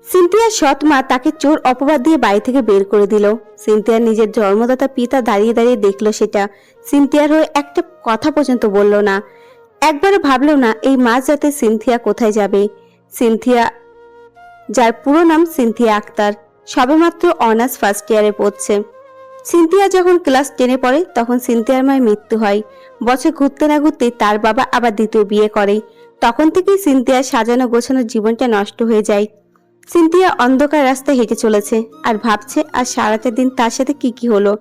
সিনথিয়ার সৎ মা তাকে চোর অপবাদ দিয়ে বাড়ি থেকে বের করে দিল। সিনথিয়ার নিজের জন্মদাতা পিতা দাঁড়িয়ে দাঁড়িয়ে দেখলো সেটা। সিনথিয়ার হয়ে একটা কথা পর্যন্ত বলল না, একবারও ভাবলো না এই মাঝরাতে সিনথিয়া কোথায় যাবে। সিনথিয়া, যার পুরো নাম সিনথিয়া আক্তার, সবেমাত্র অনার্স ফার্স্ট ইয়ারে পড়ছে। সিনথিয়া যখন ক্লাস 10-এ পড়ে তখন সিনথিয়ার মায়ের মৃত্যু হয়। বছর ঘুরতে না ঘুরতে তার বাবা আবার দ্বিতীয় বিয়ে করে। তখন থেকেই সিনথিয়ার সাজানো গোছানো জীবনটা নষ্ট হয়ে যায়। সিনথিয়া অন্ধকার রাস্তায় হেঁটে চলেছে আর ভাবছে আজ সারাটা দিন তার সাথে কি হলো।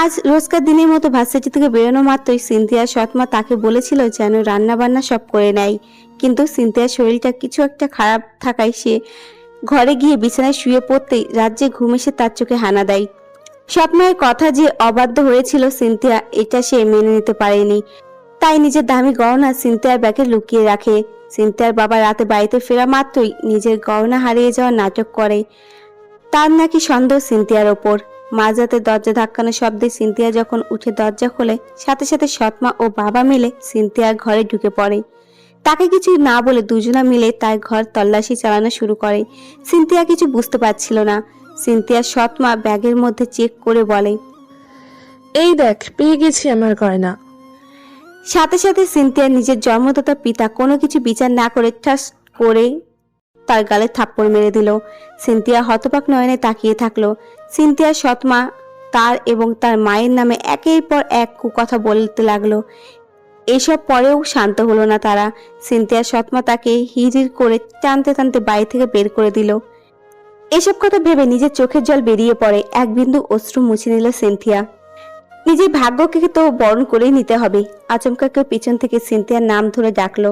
আজ রোজকার দিনের মতো ভার্সিটি থেকে বেরোনো মাত্রই সিনথিয়ার সৎমা তাকে বলেছিল যেন রান্না বান্না সব করে নেয়, কিন্তু সিনথিয়ার শরীরটা কিছু একটা খারাপ থাকায় সে ঘরে গিয়ে বিছানায় শুয়ে পড়তেই রাজ্যে ঘুম এসে তার চোখে হানা দেয়। স্বপ্নের কথা যে অবাধ্য হয়েছিল সিনথিয়া, এটা সে মেনে নিতে পারেনি। তাই নিজের দামি গহনা সিনথিয়ার ব্যাগে লুকিয়ে রাখে। সিনথিয়ার বাবা রাতে বাড়িতে ফেরা মাত্রই নিজের গহনা হারিয়ে যাওয়ার নাটক করে। তার নাকি সন্দেহ সিনথিয়ার ওপর। মাঝরাতে দরজা ধাক্কানোর শব্দে সিনথিয়া যখন উঠে দরজা খোলে, সাথে সাথে সৎমা ও বাবা মিলে সিনথিয়ার ঘরে ঢুকে পড়ে। তাকে কিছু না বলে দুজনা মিলে তার ঘর তল্লাশি চালানো শুরু করে। সিনথিয়া কিছু বুঝতে পারছিল না। সিনথিয়ার সৎমা ব্যাগের মধ্যে চেক করে বলে, এই দেখ, পেয়ে গেছি আমার গয়না। সাথে সাথে সিনথিয়ার নিজের জন্মদাতা পিতা কোনো কিছু বিচার না করে ঠাস করে তার গালে থাপ্পড় মেরে দিল। সিনথিয়া হতবাক নয়নে তাকিয়ে থাকলো। সিনথিয়ার সৎমা তার এবং তার মায়ের নামে একের পর এক কুকথা বলতে লাগলো। এসব পরেও শান্ত হলো না তারা। সিনথিয়ার সৎমা তাকে হিড়হিড় করে টানতে টানতে বাড়ি থেকে বের করে দিল। এসব কথা ভেবে নিজের চোখের জল বেরিয়ে পড়ে। এক বিন্দু অশ্রু মুছে নিল সিনথিয়া। নিজের ভাগ্যকে তো বরণ করেই নিতে হবে। আচমকা কেউ পিছন থেকে সিনথিয়ার নাম ধরে ডাকলো।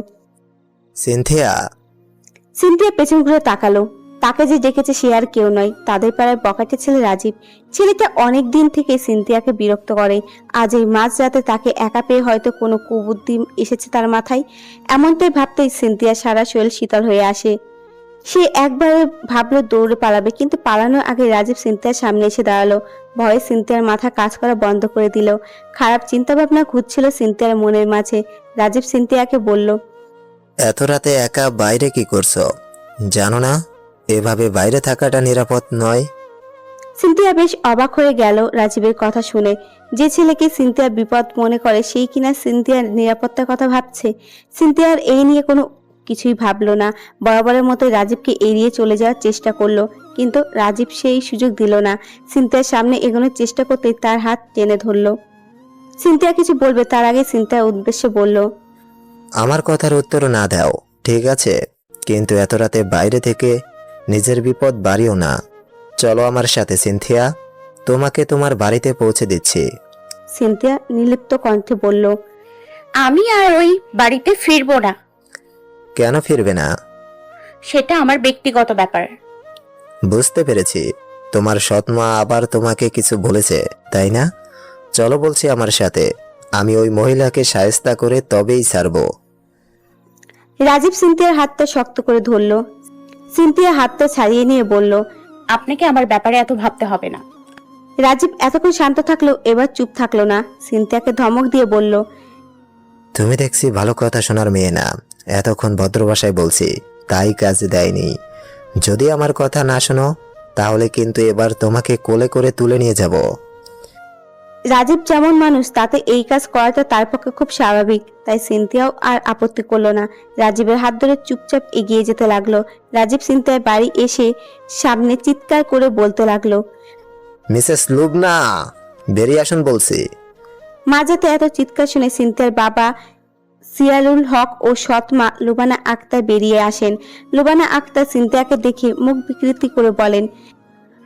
সিনথিয়া। সিনথিয়া পেছন ঘুরে তাকালো। তাকে যে ডেকেছে সে আর কেউ নয়, তাদের পাড়ার বকাটে ছেলে রাজীব। ছেলেটা অনেক দিন থেকে সিনথিয়াকে বিরক্ত করে। আজ এই মাঝরাতে তাকে একা পেয়ে হয়তো কোনো কুবুদ্ধি এসেছে তার মাথায়। এমনটাই ভাবতেই সিনথিয়া সারা শরীর শীতল হয়ে আসে। সে একবার ভাবলো দৌড়ে পালাবে, কিন্তু পালানোর আগে রাজীব সিনথিয়ার সামনে এসে দাঁড়ালো। ভয়ে সিনথিয়ার মাথা কাজ করা বন্ধ করে দিল। খারাপ চিন্তা ভাবনা ঘুরছিল সিনথিয়ার মনের মাঝে। রাজীব সিনথিয়াকে বলল, এত রাতে একা বাইরে কি করছো? জানো না এভাবে বাইরে থাকাটা নিরাপদ নয়? সিনথিয়া বেশ অবাক হয়ে গেল রাজীবের কথা শুনে। যে ছেলেকে সিনথিয়া বিপদ মনে করে সেই কিনা সিনথিয়ার নিরাপত্তার কথা ভাবছে। সিনথিয়ার এই নিয়ে কোনো কিছুই ভাবলো না। বরাবরের মতো রাজীবকে এড়িয়ে চলে যাওয়ার চেষ্টা করলো, কিন্তু রাজীব সেই সুযোগ দিল না। সিনথিয়ার সামনে এগোনোর চেষ্টা করতেই তার হাত টেনে ধরলো। সিনথিয়া কিছু বলবে তার আগে সিনথিয়ার উদ্দেশ্যে বলল, আমার কথার উত্তর না দাও, ঠিক আছে? কিন্তু এত রাতে বাইরে থেকে নিজের বিপদ বাড়িও না। চলো আমার সাথে সিনথিয়া, তোমাকে তোমার বাড়িতে পৌঁছে দিচ্ছি। সিনথিয়া নির্লিপ্ত কণ্ঠে বলল, আমি আর ওই বাড়িতে ফিরবো না। কেন ফিরবে না? সেটা আমার ব্যক্তিগত ব্যাপার। বুঝতে পেরেছি, তোমার সৎমা আবার তোমাকে কিছু বলেছে, তাই না? চলো বলছি আমার সাথে, আমি ওই মহিলাকে শায়েস্তা করে তবেই ছাড়বো। রাজীব সিনথিয়ার হাতটা শক্ত করে ধরল। সিনথিয়া হাতটা ছাড়িয়ে নিয়ে বলল, আপনাকে আমার ব্যাপারে এত ভাবতে হবে না। রাজীব এতক্ষণ শান্ত থাকলেও এবার চুপ থাকলো না। সিনথিয়াকে ধমক দিয়ে বলল, তুমি দেখছি ভালো কথা শোনার মেয়ে না। এতক্ষণ ভদ্র ভাষায় বলছি, তাই কাজে দেয়নি। যদি আমার কথা না শোনো তাহলে কিন্তু এবার তোমাকে কোলে করে তুলে নিয়ে যাব। রাজীব যেমন মানুষ তাতে এই কাজ করাটা তার পক্ষে খুব স্বাভাবিক। তাই সিনথিয়াও আর আপত্তি করলো না। রাজীবের হাত ধরে চুপচাপ এগিয়ে যেতে লাগলো। রাজীব সিনথিয়ার বাড়ি এসে সামনে চিৎকার করে বলতে লাগলো, মিসেস লুবনা, বেরিয়ে আসুন বলছি। মাঝাতে এত চিৎকার শুনে সিনথিয়ার বাবা সিয়ারুল হক ও সৎমা লুবানা আক্তার বেরিয়ে আসেন। লুবানা আক্তার সিনথিয়াকে দেখে মুখ বিকৃতি করে বলেন,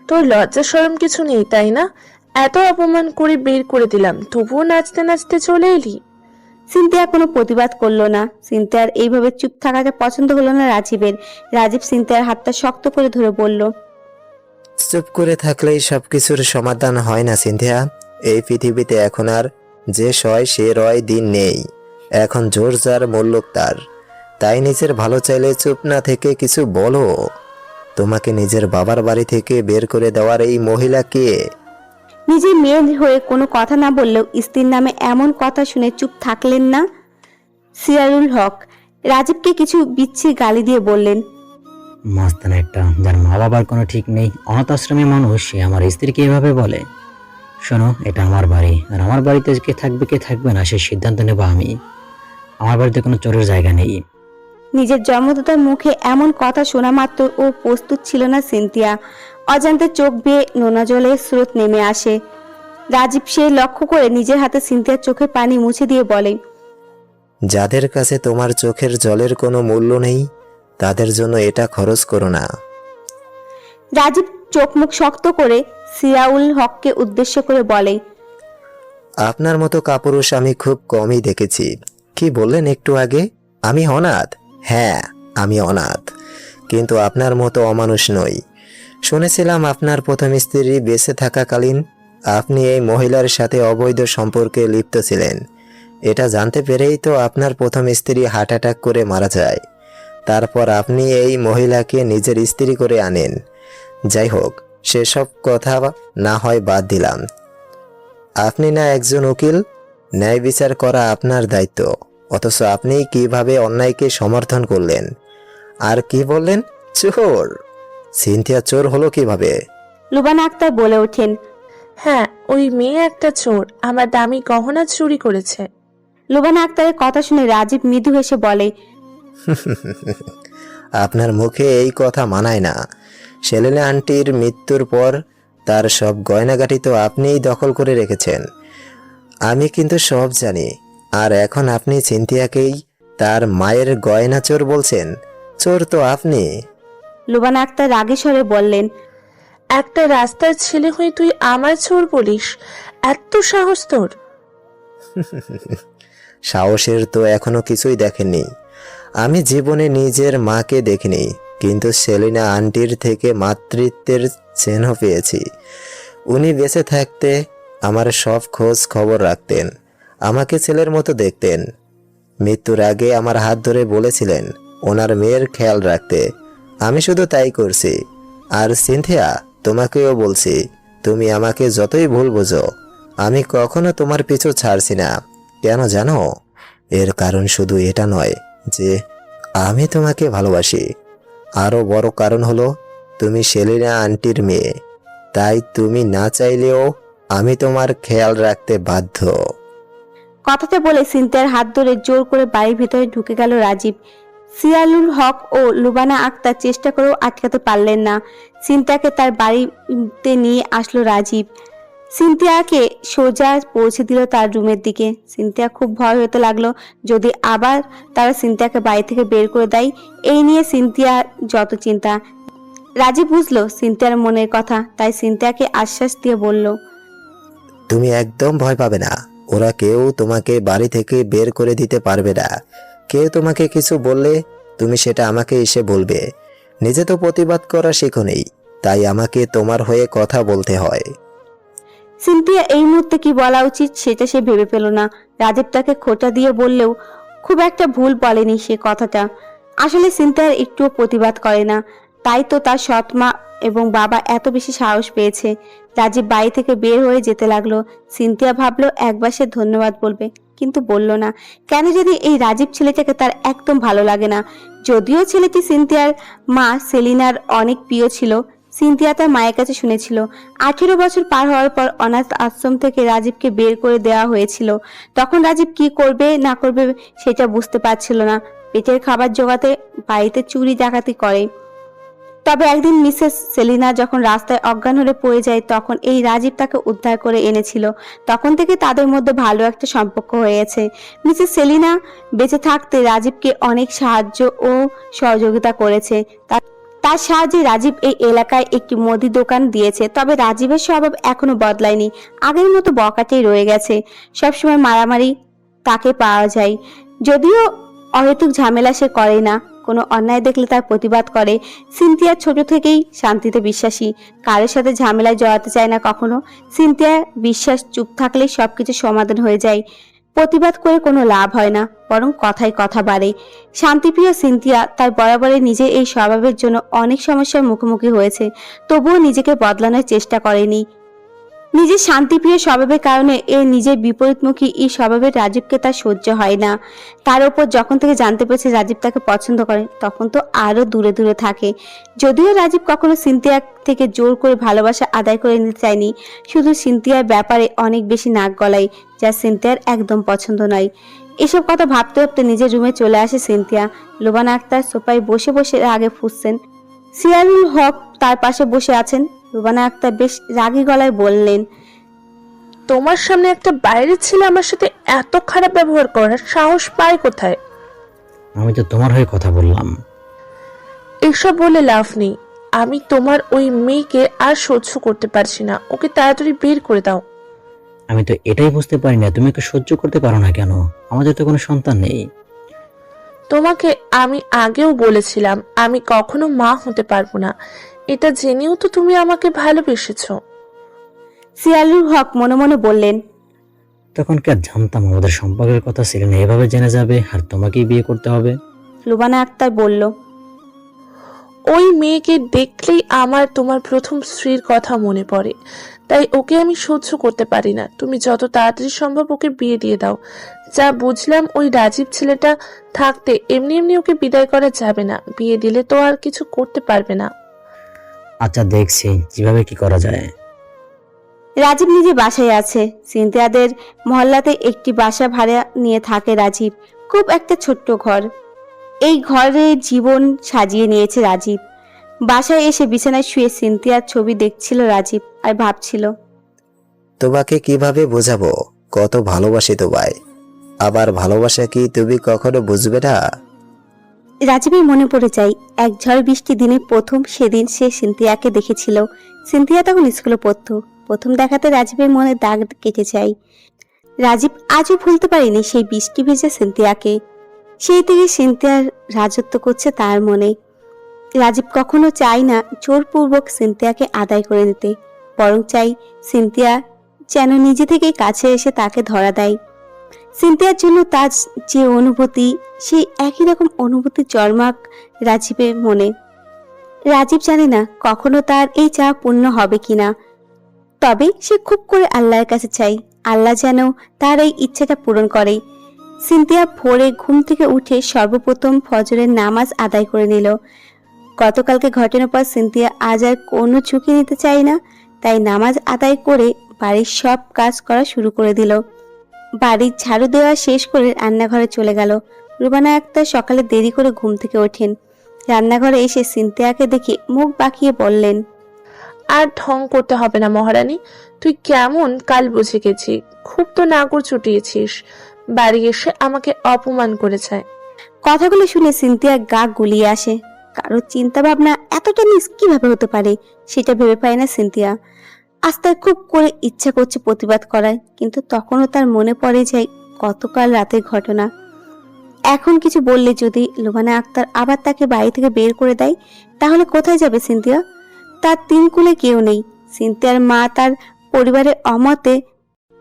তোর লজ্জা শরম কিছু নেই তাই না? এত অপমান করে বের করে দিলাম, তবুও নাচতে নাচতে চলে এলি। সিনথিয়া কোনো প্রতিবাদ করলো না। সিনথিয়ার এইভাবে চুপ থাকাটা পছন্দ হলো না রাজীবের। রাজীব সিনথিয়ার হাতটা শক্ত করে ধরে বলল, চুপ করে থাকলেই সবকিছুর সমাধান হয় না সিনথিয়া। এই পৃথিবীতে এখন আর যে সয় সে রয় দিন নেই। এখন জোর যার মূল্য তার। তাই নিজের ভালো চাইলে চুপ না থেকে কিছু বলো। তোমাকে নিজের বাবার বাড়ি থেকে বের করে দেওয়ার এই মহিলা কে? নিজের মেয়ের হয়ে কোনো কথা না বললেও স্ত্রীর নামে এমন কথা শুনে চুপ থাকলেন না সিয়ারুল হক। রাজীবকে কিছু বিচ্ছির গালি দিয়ে বললেন, মাস্তান একটা, যার মা বাবার কোনো ঠিক নেই, অনাথ আশ্রমে মানুষ, সে আমার স্ত্রীকে এভাবে বলে? শোনো, এটা আমার বাড়ি, আর আমার বাড়িতে কে থাকবে কে থাকবে না সে সিদ্ধান্ত নেব আমি। আমার বাড়িতে কোনো চোরের জায়গা নেই। নিজের জন্মদাতার মুখে এমন কথা শোনা মাত্র ও প্রস্তুত ছিল না সিনথিয়া। অজান্তে চোখ বেয়ে নোনা জলের স্রোত নেমে আসে। রাজীব সে লক্ষ্য করে নিজের হাতে সিনথিয়ার চোখের পানি মুছে দিয়ে বলে, যাদের কাছে তোমার চোখের জলের কোনো মূল্য নেই তাদের জন্য এটা খরচ করো না। রাজীব চোখ মুখ শক্ত করে সিয়াউল হককে উদ্দেশ্য করে বলে, আপনার মতো কাপুরুষ আমি খুব কমই দেখেছি। কি বললেন একটু আগে? আমি অনাথ? হ্যাঁ, আমি অনাথ, কিন্তু আপনার মতো অমানুষ নই। শুনেছিলাম আপনার প্রথম স্ত্রী বেঁচে থাকাকালীন আপনি এই মহিলার সাথে অবৈধ সম্পর্কে লিপ্ত ছিলেন। এটা জানতে পেরেই তো আপনার প্রথম স্ত্রী হার্ট অ্যাটাক করে মারা যায়। তারপর আপনি এই মহিলাকে নিজের স্ত্রী করে আনেন। যাই হোক, সেসব কথা না হয় বাদ দিলাম। আপনি না একজন উকিল, ন্যায় বিচার করা আপনার দায়িত্ব, অথচ আপনি কিভাবে অন্যায়কে সমর্থন করলেন? আর কি বললেন? চোর? সিনথিয়া চোর হলো কিভাবে? লুবানা আক্তার বলে ওঠেন। হ্যাঁ, ওই মেয়ে একটা চোর, আমার দামি গহনা চুরি করেছে। লুবানা আক্তারের কথা শুনে রাজীব মৃদু হেসে বলে, আপনার মুখে এই কথা মানায় না। সেলিনা আন্টির মৃত্যুর পর তার সব গয়নাগাটি তো আপনিই দখল করে রেখেছেন। আমি কিন্তু সব জানি। আর এখন আপনি সিনথিয়াকেই তার মায়ের গয়না চোর বলছেন? চোর তো আপনি। লুবানা আক্তার রাগে স্বরে বললেন, একটা রাস্তার ছেলে হয়ে তুই আমার চোর বলিস? এত সাহস তোর? সাহসের তো এখনো কিছুই দেখেননি। আমি জীবনে নিজের মাকে দেখিনি, কিন্তু সেলিনা আন্টির থেকে মাতৃত্বের চিহ্ন পেয়েছি। উনি বেঁচে থাকতে আমার সব খোঁজ খবর রাখতেন, আমাকে ছেলের মতো দেখতেন। মৃত্যুর আগে আমার হাত ধরে বলেছিলেন ওনার মেয়ের খেয়াল রাখতে। আমি শুধু তাই করছি। আর সিনথিয়া, তোমাকেও বলছি, তুমি আমাকে যতই ভুল বোঝো, আমি কখনো তোমার পিছু ছাড়ছি না। কেন জানো? এর কারণ শুধু এটা নয় যে আমি তোমাকে ভালোবাসি, আরও বড় কারণ হলো তুমি সেলিনা আন্টির মেয়ে। তাই তুমি না চাইলেও আমি তোমার খেয়াল রাখতে বাধ্য। কথাটা বলে সিনথিয়ার হাত ধরে জোর করে বাড়ির ভিতরে ঢুকে গেল রাজীব। সিয়ালুল হক ও লুবানা আক্তার চেষ্টা করেও আটকাতে পারলেন না। সিনথিয়াকে তার বাড়িতে নিয়ে আসলো রাজীব। সিনথিয়াকে সোজা পৌঁছে দিল তার রুমের দিকে। সিনথিয়া খুব ভয় হতে লাগলো, যদি আবার তারা সিনথিয়াকে বাড়ি থেকে বের করে দেয়। এই নিয়ে সিনথিয়ার যত চিন্তা। রাজীব বুঝলো সিনথিয়ার মনের কথা, তাই সিনথিয়াকে আশ্বাস দিয়ে বলল, তুমি একদম ভয় পাবে না। ওরা কেউ তোমাকে বাড়ি থেকে বের করে দিতে পারবে না। কেউ তোমাকে কিছু বললে তুমি সেটা আমাকে এসে বলবে। নিজে তো প্রতিবাদ করা শেখো নেই, তাই আমাকে তোমার হয়ে কথা বলতে হয়। সিনথিয়া এই মুহূর্তে কি বলা উচিত সেটা সে ভেবে পেল না। রাজীব তাকে খোঁটা দিয়ে বললেও খুব একটা ভুল বলেনি সে কথাটা। আসলে সিনথিয়ার একটুও প্রতিবাদ করে না, তাই তো তার সৎ মা এবং বাবা এত বেশি সাহস পেয়েছে। রাজীব বাড়ি থেকে বের হয়ে যেতে লাগলো। সিনথিয়া ভাবলো একবার সে ধন্যবাদ বলবে, কিন্তু বলল না। কেন যদি এই রাজীব ছেলেটাকে তার একদম ভালো লাগে না। যদিও ছেলেটি সিনথিয়ার মা সেলিনার অনেক প্রিয় ছিল। সিনথিয়া তার মায়ের কাছে শুনেছিল 18 বছর পার হওয়ার পর অনাথ আশ্রম থেকে রাজীবকে বের করে দেওয়া হয়েছিল। তখন রাজীব কি করবে না করবে সেটা বুঝতে পারছিল না। পেটের খাবার জোগাতে বাড়িতে চুরি ডাকাতি করে। তবে একদিন মিসেস সেলিনা যখন রাস্তায় অজ্ঞান হয়ে পড়ে যায়, তখন এই রাজীব তাকে উদ্ধার করে এনেছিল। তখন থেকে তাদের মধ্যে ভালো একটা সম্পর্ক হয়েছে। মিসেস সেলিনা বেঁচে থাকতে রাজীবকে অনেক সাহায্য ও সহযোগিতা করেছে। তার সাহায্যে রাজীব এই এলাকায় একটি মুদি দোকান দিয়েছে। তবে রাজীবের স্বভাব এখনো বদলায়নি, আগের মতো বকাটেই রয়ে গেছে। সবসময় মারামারি তাকে পাওয়া যায়। যদিও অহেতুক ঝামেলা সে করে না, কোনো অন্যায় দেখলে তার প্রতিবাদ করে। সিনথিয়া ছোট থেকেই শান্তিতে বিশ্বাসী, কারোর সাথে ঝামেলায় জড়াতে চায় না কখনো। সিনথিয়ার বিশ্বাস চুপ থাকলেই সবকিছু সমাধান হয়ে যায়। প্রতিবাদ করে কোনো লাভ হয় না, বরং কথায় কথা বাড়ে। শান্তিপ্রিয় সিনথিয়া তার বরাবরের নিজের এই স্বভাবের জন্য অনেক সমস্যার মুখোমুখি হয়েছে, তবুও নিজেকে বদলানোর চেষ্টা করেনি। নিজের শান্তিপ্রিয় স্বভাবের কারণে নিজের বিপরীতমুখী এই স্বভাবের রাজীবকে তার সহ্য হয় না। তার উপর যখন থেকে জানতে পেরেছে রাজীব তাকে পছন্দ করে, তখন তো আরো দূরে দূরে থাকে। যদিও রাজীব কখনো সিনথিয়া থেকে জোর করে ভালোবাসা আদায় করে নিতে চায়নি, শুধু সিনথিয়ার ব্যাপারে অনেক বেশি নাক গলায়, যা সিনথিয়ার একদম পছন্দ নয়। এসব কথা ভাবতে ভাবতে নিজের রুমে চলে আসে সিনথিয়া। লুবানা আক্তার সোফায় বসে বসে রাগে ফুঁসছেন। সিয়ারুল হক তার পাশে বসে আছেন। লুবানা আক্তার বেশ রাগী গলায় বললেন, তোমার সামনে একটা বাইরের ছেলে আমার সাথে এত খারাপ ব্যবহার করার সাহস পায় কোথায়? আমি তো তোমার হয়ে কথা বললাম। এসব বলে লাভ নেই। আমি তোমার ওই মেয়েকে আর সহ্য করতে পারছি না। ওকে তাড়াতাড়ি বের করে দাও। আমি তো এটাই বুঝতে পারি না তুমি ওকে সহ্য করতে পারো না কেন? আমাদের তো কোনো সন্তান নেই। তোমাকে আমি আগেও বলেছিলাম আমি কখনো মা হতে পারবো না। এটা জেনেও তো তুমি আমাকে ভালোবেসেছো। সিয়ারুল হক মনে মনে বললেন, তখন কি আর জানতাম আমাদের সম্পর্কের কথা ছিল না এভাবে জেনে যাবে আর তোমাকেই বিয়ে করতে হবে? লুবানা আক্তার বলল, ওই মেয়েকে দেখলেই আমার তোমার প্রথম স্ত্রীর কথা মনে পড়ে, তাই ওকে আমি সহ্য করতে পারি না। তুমি যত তাড়াতাড়ি সম্ভব ওকে বিয়ে দিয়ে দাও। যা বুঝলাম ওই রাজীব ছেলেটা থাকতে এমনি এমনি ওকে বিদায় করা যাবে না। বিয়ে দিলে তো আর কিছু করতে পারবে না। আচ্ছা দেখছি কিভাবে কি করা যায়। রাজীব নিজে বাসায় আছে। সিনথিয়াদের মহল্লাতে একটি বাসা ভাড়া নিয়ে থাকে রাজীব। খুব একটা ছোট্ট ঘর। এই ঘরে জীবন সাজিয়ে নিয়েছে রাজীব। বাসায় এসে বিছানায় শুয়ে সিনথিয়ার ছবি দেখছিল রাজীব আর ভাবছিল, তোমাকে কিভাবে বোঝাবো কত ভালোবাসি তোমায়, আবার ভালোবাসা কি তুমি কখনো বুঝবে না? রাজীবের মনে পড়ে যায় এক ঝড় বৃষ্টি দিনে প্রথম সেদিন সে সিনথিয়াকে দেখেছিল। সিনথিয়া তখন স্কুলে পড়তো। প্রথম দেখাতে রাজীবের মনে দাগ কেটে যায়। রাজীব আজও ভুলতে পারেনি সেই বৃষ্টি ভেজা সিনথিয়াকে। সেই থেকে সিনথিয়ার রাজত্ব করছে তার মনে। রাজীব কখনো চায় না জোরপূর্বক সিনথিয়াকে আদায় করে নিতে, বরং চাই সিনথিয়া যেন নিজে থেকে কাছে এসে তাকে ধরা দেয়। সিনথিয়ার জন্য তার যে অনুভূতি, সেই একই রকম অনুভূতি জন্মাক রাজীবের মনে। রাজীব জানে না কখনো তার এই চাওয়া পূর্ণ হবে কিনা, তবে সে খুব করে আল্লাহর কাছে চাই আল্লাহ যেন তার এই ইচ্ছাটা পূরণ করে। সিনথিয়া ভোরে ঘুম থেকে উঠে সর্বপ্রথম ফজরের নামাজ আদায় করে নিল। গতকালকে ঘটনার পর সিনথিয়া আজ আর কোনো ঝুঁকি নিতে চায় না, তাই নামাজ আদায় করে বাড়ির সব কাজ করা শুরু করে দিল। বাড়ির ঝাড়ু দেওয়া শেষ করে রান্নাঘরে চলে গেল। রুবানা আক্তার সকালে দেরি করে ঘুম থেকে ওঠেন। রান্নাঘরে এসে সিনথিয়াকে দেখে মুখ বাঁকিয়ে বললেন, আর ঢং করতে হবে না মহারানী। তুই কেমন কাল বুঝে গেছি। খুব তো নাগর চুটিয়েছিস। বাড়ি এসে আমাকে অপমান করেছে। কথাগুলো শুনে সিনথিয়ার গা গুলিয়ে আসে। কারো চিন্তা ভাবনা এতটা নিজ কিভাবে হতে পারে সেটা ভেবে পায় না সিনথিয়া। আজ তার খুব করে ইচ্ছা করছে প্রতিবাদ করার, কিন্তু তখনও তার মনে পড়ে যায় গতকাল রাতের ঘটনা। এখন কিছু বললে যদি লুবানা আক্তার আবার তাকে বাড়ি থেকে বের করে দেয়, তাহলে কোথায় যাবে সিনথিয়া? তার তিন কুলে কেউ নেই। সিনথিয়ার মা তার পরিবারের অমতে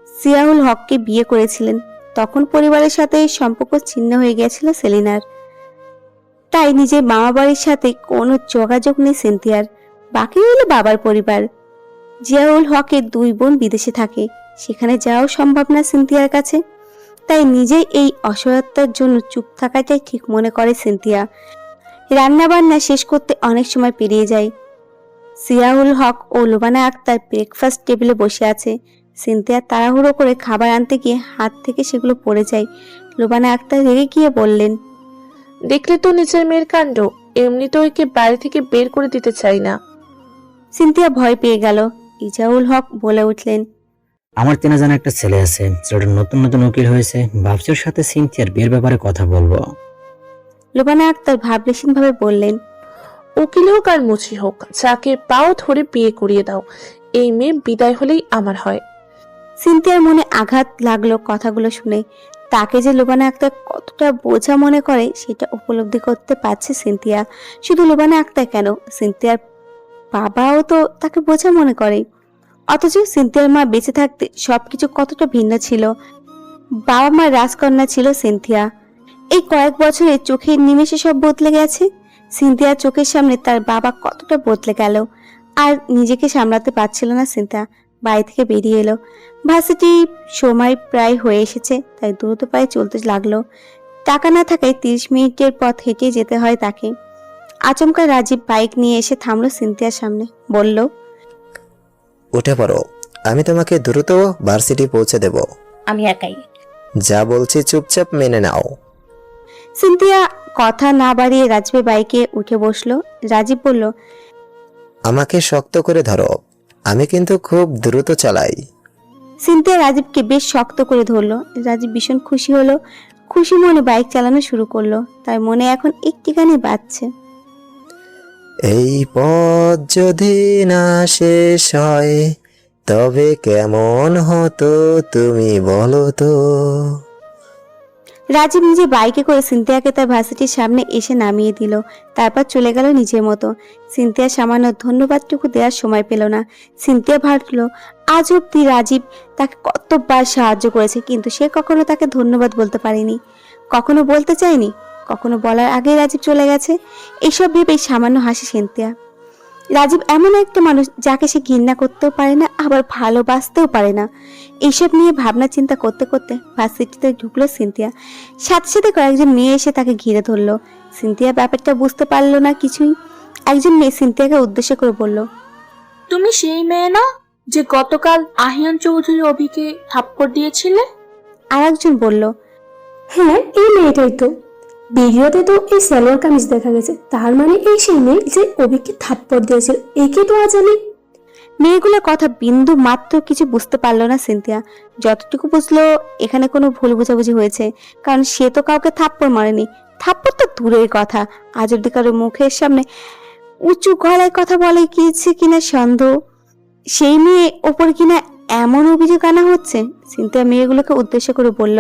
সিয়াউল হককে বিয়ে করেছিলেন। তখন পরিবারের সাথে সম্পর্ক ছিন্ন হয়ে গেছিল সেলিনার। তাই নিজের মামা বাড়ির সাথে কোনো যোগাযোগ নেই সিনথিয়ার। বাকি হলো বাবার পরিবার। জিয়াউল হকের দুই বোন বিদেশে থাকে, সেখানে যাওয়াও সম্ভব না সিনথিয়ার কাছে। তাই নিজে এই অসহায়তার জন্য চুপ থাকাটাই ঠিক মনে করে সিনথিয়া। রান্না বান্না শেষ করতে অনেক সময় পেরিয়ে যায়। সিয়াউল হক ও লুবানা আক্তার ব্রেকফাস্ট টেবিলে বসে আছে। সিনথিয়া তাড়াহুড়ো করে খাবার আনতে গিয়ে হাত থেকে সেগুলো পড়ে যায়। লুবানা আক্তার রেগে গিয়ে বললেন, দেখলে তো নিজের মেয়ের কাণ্ড। এমনি তো ওকে বাড়ি থেকে বের করে দিতে চাই না। সিনথিয়া ভয় পেয়ে গেল। ইজাউল হক বলে উঠলেন, আমার চেনা জানা একটা ছেলে আছে, ছেলেটা নতুন নতুন উকিল হয়েছে। ভাবছি ওর সাথে সিনথিয়ার বিয়ের ব্যাপারে কথা বলবো। লুবানা আক্তার ভাবলেশীন ভাবে বললেন, উকিল হোক আর মুচি হোক, যাকে পাও ধরে বিয়ে করিয়ে দাও। এই মেয়ে বিদায় হলেই আমার হয়। সিনথিয়ার মনে আঘাত লাগলো কথাগুলো শুনে। তাকে যে লুবানা আক্তার কতটা বোঝা মনে করে সেটা উপলব্ধি করতে পারছে সিনথিয়া। শুধু লুবানা আক্তার কেন, সিনথিয়ার বাবাও তো তাকে বোঝা মনে করে। অথচ সিনথিয়ার মা বেঁচে থাকতে সবকিছু কতটা ভিন্ন ছিল। বাবা মা রাজকন্যা ছিল সিনথিয়া। এই কয়েক বছরে চোখের নিমেষে সব বদলে গেছে। সিনথিয়ার চোখের সামনে তার বাবা কতটা বদলে গেল। আর নিজেকে সামলাতে পারছিল না সিনথিয়া। বাড়ি থেকে বেরিয়ে এলো। ভার্সিটি সময় প্রায় হয়ে এসেছে, তাই দ্রুত পায়ে চলতে লাগলো। টাকা না থাকায় 30 মিনিটের পথ হেঁটে যেতে হয় তাকে। আচমকা রাজীব বাইক নিয়ে এসে থামলো সিনথিয়ার সামনে, বলল, উঠে পড়ো, আমি তোমাকে দ্রুত ভার্সিটি পৌঁছে দেব। আমি একাই। যা বলছি চুপচাপ মেনে নাও। সিনথিয়া কথা না বাড়িয়ে রাজীবের বাইকে উঠে বসলো। রাজীব বলল, আমাকে শক্ত করে ধরো, আমি কিন্তু খুব দ্রুত চালাই। সিনথিয়া রাজীবকে বেশ শক্ত করে ধরলো। রাজীব ভীষণ খুশি হলো। খুশি মনে বাইক চালানো শুরু করলো। তার মনে এখন একটি গানই বাজছে। এই পথ যদি না শেষ হয় তবে কেমন হতো তুমি বলো তো। রাজীব নিজে বাইকে করে সিনথিয়াকে তার ভার্সিটির সামনে এসে নামিয়ে দিল। তারপর চলে গেল নিজের মতো। সিনথিয়া সামান্য ধন্যবাদটুকু দেওয়ার সময় পেল না। সিনথিয়া ভাবল, আজ অব্দি রাজীব তাকে কতবার সাহায্য করেছে, কিন্তু সে কখনো তাকে ধন্যবাদ বলতে পারেনি, কখনো বলতে চায়নি, কখনো বলার আগেই রাজীব চলে গেছে। এইসব ভেবেই সামান্য হাসি সিনথিয়া। রাজীব এমন একটা মানুষ যাকে সে ঘৃণা করতেও পারে না, আবার ভালোবাসতেও পারে না। এইসব নিয়ে ভাবনা চিন্তা করতে করতে ভার্সিটিতে ঢুকলো সিনথিয়া। সাথে সাথে কয়েকজন মেয়ে এসে তাকে ঘিরে ধরলো। সিনথিয়া ব্যাপারটা বুঝতে পারলো না কিছুই। একজন মেয়ে সিনথিয়াকে উদ্দেশ্য করে বলল, তুমি সেই মেয়ে না যে গতকাল আহিয়ান চৌধুরী অভিকে থাপ্পড় দিয়েছিলে? আর একজন বলল, হ্যাঁ, এই মেয়েটাই তো। ভিডিওতে তো এই সালোয়ার কামিজ দেখা গেছে, তার মানে এই সেই মেয়ে যে অভিকে থাপ্পড় দিয়েছিল। একে তো আজ আমি। মেয়েগুলোর কথা বিন্দু মাত্র কিছু বুঝতে পারলো না সিনথিয়া। যতটুকু বুঝলো, এখানে কোনো ভুল বোঝাবুঝি হয়েছে, কারণ সে তো কাউকে থাপ্পড় মারেনি। থাপ্পড় তো দূরের কথা, আজ অব্দি কারো মুখের সামনে উঁচু গলায় কথা বলে গিয়েছে কিনা সন্দেহ। সেই মেয়ে ওপর কিনা এমন অভিযোগ আনা হচ্ছে। সিনথিয়া মেয়েগুলোকে উদ্দেশ্য করে বলল,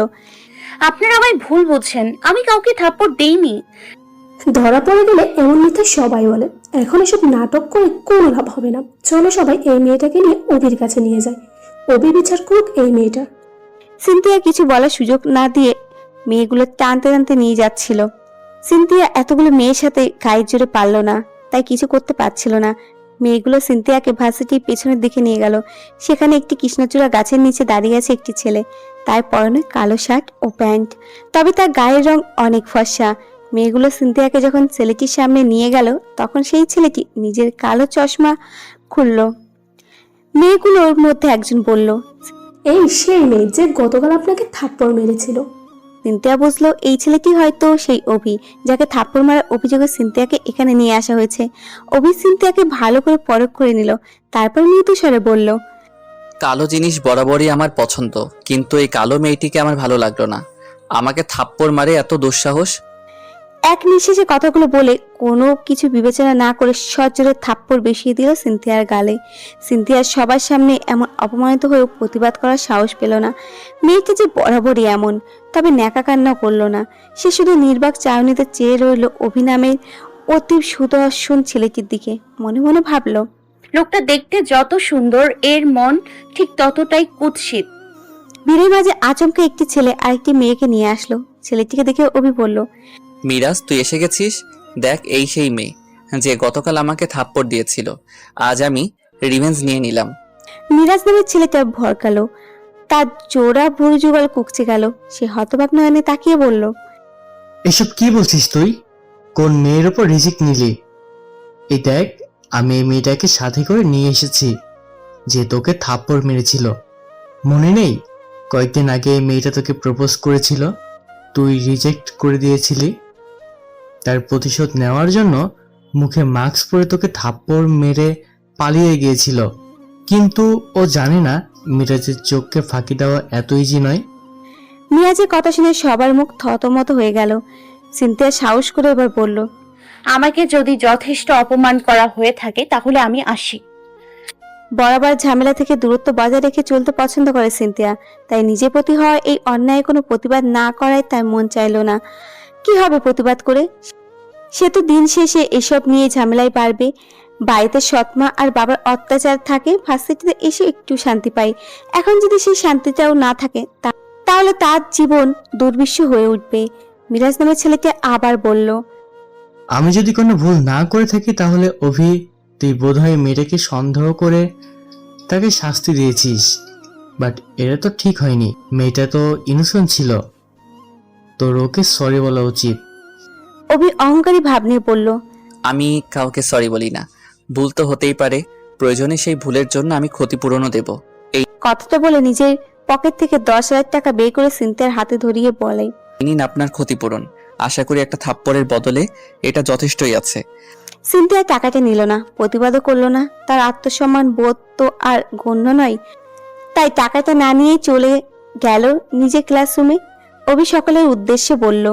আপনারা আমায় ভুল বুঝছেন, আমি কাউকে থাপ্পড় দেইনি। ধরা পড়ে গেলে এমন মিথ্যা সবাই বলে। এখন এসব নাটক করে কোনো লাভ হবে না। চলো সবাই এই মেয়েটাকে নিয়ে অভির কাছে নিয়ে যায়। অভি বিচার করুক এই মেয়েটা। সিনথিয়া কিছু বলার সুযোগ না দিয়ে মেয়েগুলো টানতে টানতে নিয়ে যাচ্ছিল। সিনথিয়া এতগুলো মেয়ের সাথে গায়ের জোরে পারল না, তাই কিছু করতে পারছিল না। মেয়েগুলো সিনথিয়াকে ভার্সিটির পেছনের দিকে নিয়ে গেল। সেখানে একটি কৃষ্ণচূড়া গাছের নিচে দাঁড়িয়ে আছে একটি ছেলে। তার পরনে কালো শার্ট ও প্যান্ট, তবে তার গায়ের রং অনেক ফর্সা। মেয়েগুলো সিনথিয়াকে যখন ছেলেটির সামনে নিয়ে গেল, তখন সেই ছেলেটি নিজের কালো চশমা খুলল। মেয়েগুলোর মধ্যে একজন বলল, এই সেই মেয়ে যে গতকাল আপনাকে থাপ্পড় মেরেছিল। সিনথিয়া বুঝলো এই ছেলেটি হয়তো সেই অভি, যাকে থাপ্পড় মারার অভিযোগে সিনথিয়াকে এখানে নিয়ে আসা হয়েছে। অভি সিনথিয়াকে ভালো করে পরখ করে নিল, তারপর মৃদু স্বরে বলল, কালো জিনিস বরাবরই আমার পছন্দ, কিন্তু এই কালো মেয়েটিকে আমার ভালো লাগলো না। আমাকে থাপ্পড় মারে এত দুঃসাহস! এক নিঃশেষে কথাগুলো বলে কোনো কিছু বিবেচনা না করে সজোরে থাপ্পড় বসিয়ে দিল সিনথিয়ার গালে। সিনথিয়ার সবার সামনে এমন অপমানিত হয়েও প্রতিবাদ করার সাহস পেল না। মেয়েটি যে বরাবরই এমন, তবে ন্যাকা কান্না করলো না। সে শুধু নির্বাক চাউনিতে চেয়ে রইল অভিনামের অতি সুদর্শন ছেলেটির দিকে। মনে মনে ভাবল, লোকটা দেখতে যত সুন্দর, এর মন ঠিক ততটাই কুৎসিত। ভিড়ের মাঝে আচমকা একটি ছেলে আরেকটি মেয়েকে নিয়ে আসলো। ছেলেটিকে দেখে অভি বলল, মিরাজ, তুই এসে গেছিস। দেখ, এই সেই মেয়ে যে গতকাল আমাকে থাপ্পড় দিয়েছিল। আজ আমি রিভেঞ্জ নিয়ে নিলাম। মিরাজ নামের ছেলেটা ভরকালো, তার জোড়া ভুঁড়ি যুগল কুকচে গেল। সে হতবাক নয়নে তাকিয়ে বলল, এসব কি বলছিস তুই? কোন মেয়ের ওপর রিজিক নিলি? এই দেখ, আমি এই মেয়েটাকে সাথে করে নিয়ে এসেছি যে তোকে থাপ্পড় মেরেছিল। মনে নেই কয়েকদিন আগে এই মেয়েটা তোকে প্রপোজ করেছিল, তুই রিজেক্ট করে দিয়েছিলি। তার প্রতিশোধ নেওয়ার জন্য মুখে মাস্ক পরে তোকে থাপ্পড় মেরে পালিয়ে গিয়েছিল। কিন্তু ও জানে না মিরাজের চোখকে ফাঁকি দেওয়া এত ইজি নয়। মিরাজের কথা শুনে সবার মুখ থতমত হয়ে গেল। সিনথিয়া সাহস করে এবার বলল, আমাকে যদি যথেষ্ট অপমান করা হয়ে থাকে তাহলে আমি আসি। বরাবর ঝামেলা থেকে দূরত্ব বজায় রেখে চলতে পছন্দ করে সিনথিয়া, তাই নিজের প্রতি হওয়া এই অন্যায় কোনো প্রতিবাদ না করায় তার মন চাইল না। কি হবে প্রতিবাদ করে? সে তো দিন শেষে এসব নিয়ে ঝামেলায় পারবে। বাড়িতে সৎমা আর বাবার অত্যাচার থাকে, ভার্সিটিতে এসে একটু শান্তি পাই। এখন যদি সেই শান্তিটাও না থাকে, তাহলে তার জীবন দুর্বিষহ হয়ে উঠবে। মিরাজ নামের ছেলেকে আবার বলল, আমি যদি কোনো ভুল না করে থাকি তাহলে অভি, তুই বোধহয় মেয়েটাকে সন্দেহ করে তাকে শাস্তি দিয়েছিস, বাট এটা তো ঠিক হয়নি। মেয়েটা তো ইনোসেন্ট ছিল, তোর ওকে সরি বলা উচিত। অভি অহংকারী ভাব নিয়ে বলল, আমি কাউকে সরি বলি না, ভুল তো হতেই পারে, প্রয়োজনে সেই ভুলের জন্য আমি ক্ষতিপূরণও দেব। কথাটা বলে নিজের পকেট থেকে 10,000 টাকা বের করে সিনথিয়ার হাতে ধরিয়ে বলে, নিন আপনার ক্ষতিপূরণ, আশা করি একটা থাপ্পড়ের বদলে এটা যথেষ্টই আছে। সিনথিয়া টাকাটা নিল না, প্রতিবাদও করলো না। তার আত্মসম্মান বোধ তো আর গণ্য নয়, তাই টাকাটা না নিয়েই চলে গেল নিজের ক্লাসরুমে। অভি সকলের উদ্দেশ্যে বলল,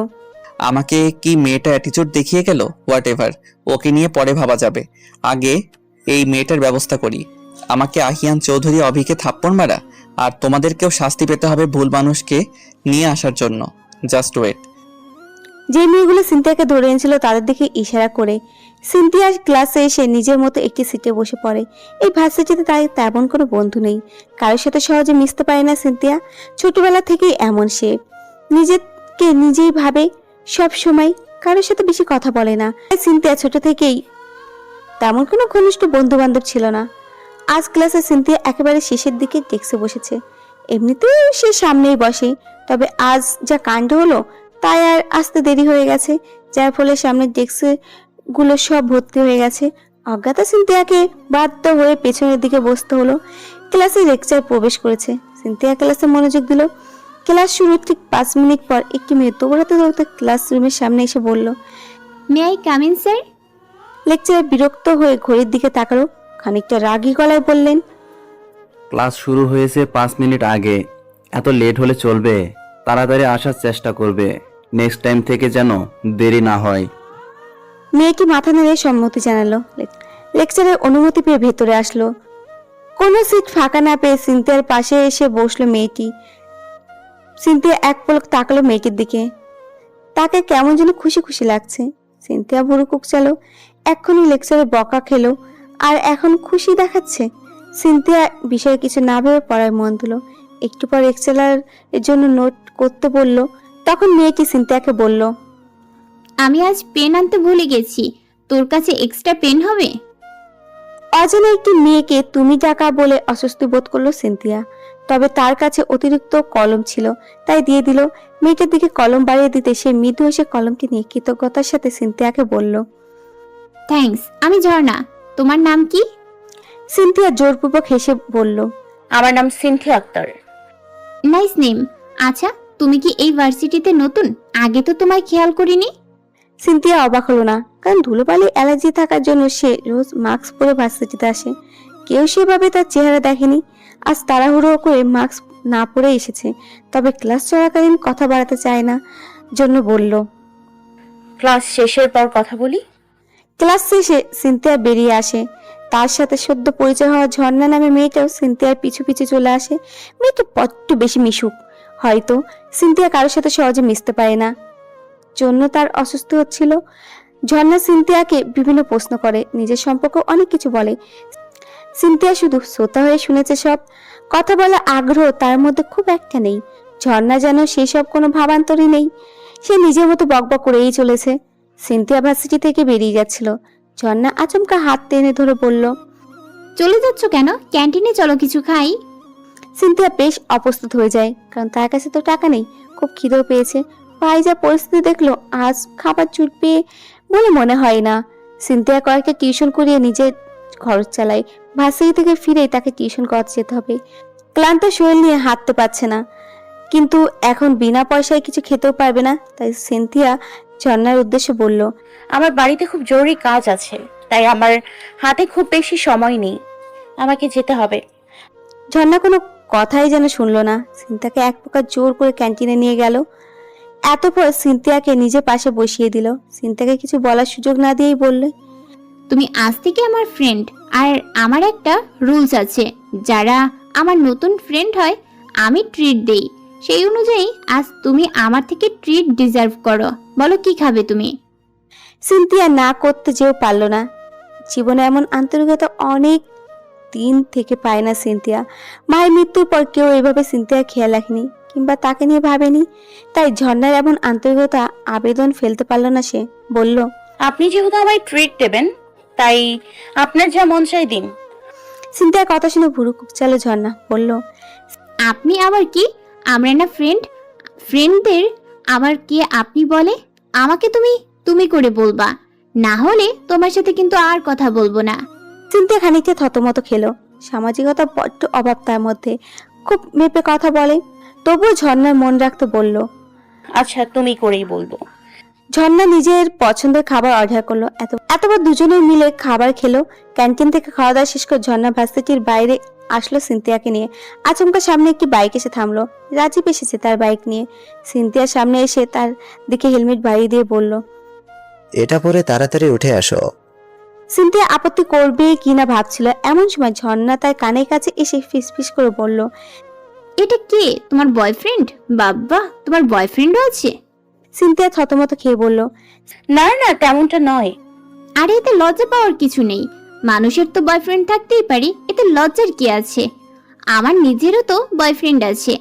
আমাকে কি মেয়েটা অ্যাটিটিউড দেখিয়ে গেল, হোয়াট এভার, ওকে নিয়ে পরে ভাবা যাবে, আগে এই মেয়েটার ব্যবস্থা করি। আমাকে আহিয়ান চৌধুরী অভিকে থাপ্পড় মারা, আর তোমাদেরকেও শাস্তি পেতে হবে ভুল মানুষকে নিয়ে আসার জন্য। Just wait. যে মেয়েগুলো সিনথিয়াকে ধরে এনেছিল তাদের দিকে ইশারা করে সিনথিয়ার ক্লাসে এসে নিজের মতো একটি সিটে বসে পড়ে। এই ভার্সিটিতে তার তেমন কোনো বন্ধু নেই, কারোর সাথে সহজে মিশতে পারে না সিনথিয়া। ছোটবেলা থেকেই এমন সে, নিজেকে নিজেই ভাবে সব সময়, কারোর সাথে বেশি কথা বলে না। সিনথিয়া ছোট থেকেই তেমন কোনো ঘনিষ্ঠ বন্ধু বান্ধব ছিল না। আজ ক্লাসে সিনথিয়া একেবারে শেষের দিকে ডেস্কে বসেছে। এমনিতেও সে সামনেই বসে, তবে আজ যা কাণ্ড হলো তাই আর আসতে দেরি হয়ে গেছে, যার ফলে সামনের ডেস্কে গুলো সব ভর্তি হয়ে গেছে। অজ্ঞাতা সিনথিয়াকে বাধ্য হয়ে পেছনের দিকে বসতে হলো। ক্লাসে লেকচার প্রবেশ করেছে। সিনথিয়া ক্লাসে মনোযোগ দিল। ক্লাস শুরুর ঠিক 5 মিনিট পর একটি মেয়ে দৌড়াতে দৌড়াতে ক্লাসরুমের সামনে এসে বলল, may I come in sir? Lecturer বিরক্ত হয়ে ঘড়ির দিকে তাকালো, খানিকটা রাগী গলায় বললেন, ক্লাস শুরু হয়েছে 5 মিনিট আগে, এত লেট হলে চলবে? তাড়াতাড়ি আসার চেষ্টা করবে, নেক্সট টাইম থেকে যেন দেরি না হয়। মেয়েটি মাথা নেড়ে সম্মতি জানালো। লেকচারের অনুমতি পেয়ে ভেতরে আসলো। কোনো সিট ফাঁকা না পেয়ে সিনথিয়ার পাশে এসে বসলো মেয়েটি। সিনথিয়া এক পলক তাকালো মেয়েটির দিকে, তাকে কেমন যেন খুশি খুশি লাগছে। সিনথিয়া ভুরু কুকচালো, এক্ষুনি লেকচারে বকা খেলো আর এখন খুশি দেখাচ্ছে। সিনথিয়া বিষয়ে কিছু না ভেবে পড়ায় মন দিল। একটু পর লেকচারার এর জন্য নোট করতে বলল। তখন মেয়েটি সিনথিয়াকে বলল, আমি আজ পেন আনতে ভুলে গেছি, তোর কাছে এক্সট্রা পেন হবে? অজানা একটি মেয়েকে তুমি ডাকা বলে অস্বস্তি বোধ করলো সিনথিয়া, তবে তার কাছে অতিরিক্ত কলম ছিল তাই দিয়ে দিল। মেয়েটার দিকে কলম বাড়িয়ে দিতে সে মৃদু এসে কলমটি নিয়ে কৃতজ্ঞতার সাথে সিনথিয়াকে বলল, থ্যাঙ্কস। আমি ঝর্ণা, তোমার নাম কি? সিনথিয়া জোরপূর্বক হেসে বলল, আমার নাম সিনথিয়া আক্তার। Nice name. আচ্ছা, তুমি কি এই ভার্সিটিতে নতুন? আগে তো তোমায় খেয়াল করিনি। সিনথিয়া অবাক হলো না, কারণ ধুলোবালি অ্যালার্জি থাকার জন্য সে রোজ মাস্ক পরে ভার্সিটিতে আসে। কেউ সেভাবে তার চেহারা দেখেনি। আজ তাড়াহুড়ো করে মাস্ক না পরে এসেছে, তবে ক্লাস চলাকালীন কথা বাড়াতে চায় না জন্য বলল, ক্লাস শেষের পর কথা বলি। ক্লাস শেষে সিনথিয়া বেরিয়ে আসে। তার সাথে সদ্য পরিচয় হওয়া ঝর্ণা নামে মেয়েটাও সিনথিয়ার পিছু পিছু চলে আসে। মেয়েটা বড্ড বেশি মিশুক, হয়তো সিনথিয়া কারোর সাথে সহজে মিশতে পারে না জন্য তার অস্বস্তি হচ্ছিল। ঝর্ণা সিনথিয়াকে বিভিন্ন প্রশ্ন করে, নিজের সম্পর্কে অনেক কিছু বলে। সিনথিয়া শুধু শ্রোতা হয়ে শুনেছে সব। কথা বলার আগ্রহ তার মধ্যে খুব একটা নেই। ঝর্ণা যেন সেই সব কোনো ভাবান্তরই নেই, সে নিজের মতো বকবক করেই চলেছে। সিনথিয়া ভার্সিটি থেকে বেরিয়ে যাচ্ছিল। ঝর্ণা আচমকা হাত টেনে ধরে বলল, চলে যাচ্ছ কেন? ক্যান্টিনে চলো, কিছু খাই। সিনথিয়া বেশ অপ্রস্তুত হয়ে যায়, কারণ তার কাছে তো টাকা নেই। খুব খিদেও পেয়েছে। ভাই যা পরিস্থিতি দেখলো, আজ খাবার জুটবে বলে মনে হয় না। সিনথিয়া কয়েকটা টিউশন করিয়ে নিজের খরচ চালায়। ভার্সিটি থেকে ফিরেই তাকে টিউশন করাতে যেতে হবে। ক্লান্ত শরীর নিয়ে হাঁটতে পারছে না, কিন্তু এখন বিনা পয়সায় কিছু খেতেও পারবে না। তাই সিনথিয়া ঝর্ণার উদ্দেশ্যে বলল, আমার বাড়িতে খুব জরুরি কাজ আছে, তাই আমার হাতে খুব বেশি সময় নেই, আমাকে যেতে হবে। ঝর্ণা কোনো কথাই যেন শুনলো না। সিনথিয়াকে এক প্রকার জোর করে ক্যান্টিনে নিয়ে গেল। এতপর সিনথিয়াকে নিজের পাশে বসিয়ে দিল। সিনথিয়াকে কিছু বলার সুযোগ না দিয়েই বললে, তুমি আজ থেকে আমার ফ্রেন্ড, আর আমার একটা রুলস আছে, যারা আমার নতুন ফ্রেন্ড হয় আমি ট্রিট দেই, সেই অনুযায়ী আজ তুমি আমার থেকে ট্রিট ডিজার্ভ করো। বলো কি খাবে তুমি? সিনথিয়া না করতে যেও পারল না। জীবনে এমন আন্তরিকতা অনেক দিন থেকে পায় না সিনথিয়া। মায়ের মৃত্যুর পর কেউ এভাবে সিনথিয়া খেয়াল রাখেনি কিংবা তাকে নিয়ে ভাবেনি। তাই ঝর্ণার এমন আন্তরিকতা আবেদন ফেলতে পারল না। সে বলল, আপনি যেহেতু আমায় ট্রিট দেবেন, তাই আপনার যা মন চাই দিন। সিনথিয়ার কথা শুনে ভুরু কুঁকচালো ঝর্ণা, বলল, আপনি আবার কি? আমরা না ফ্রেন্ড? ফ্রেন্ডদের আবার কি আপনি বলে? আমাকে তুমি তুমি করে বলবা, না হলে তোমার সাথে কিন্তু আর কথা বলবো না। সিনথিয়া খানিকটা থতমত খেলো। সামাজিকতা বড্ড অভাব তার মধ্যে, খুব মেপে কথা বলে। তবুও ঝর্ণার মন রাখতে বলল। আচ্ছা, তুমি করেই বলবো। ঝর্ণা নিজের পছন্দের খাবার অর্ডার করলো। এতবার দুজনে মিলে খাবার খেলো। ক্যান্টিন থেকে খাওয়া দাওয়া শেষ করে ঝর্ণা ভার্সিটির বাইরে আসলো সিনথিয়াকে নিয়ে। আচমকা সামনে একটি বাইক এসে থামলো। রাজীব এসেছে তার বাইক নিয়ে। সিনথিয়ার সামনে এসে তার দিকে হেলমেট বাড়িয়ে দিয়ে বলল, এটা পরে তাড়াতাড়ি উঠে আসো। সিনথিয়া আপত্তি করবে কিনা ভাবছিল, এমন সময় ঝর্ণা তার কানের কাছে এসে ফিসফিস করে বলল, এটা কে? তোমার বয়ফ্রেন্ড? বাবা, তোমার বয়ফ্রেন্ডও আছে? সিনথিয়া থতমত খেয়ে বলল, না না, তেমনটা নয়। আরে এতে লজ্জা পাওয়ার কিছু নেই, মানুষের তো বয়ফ্রেন্ড থাকতেই পারে, এতে লজ্জার কি আছে? আমার নিজেরও তো বয়ফ্রেন্ড আছে,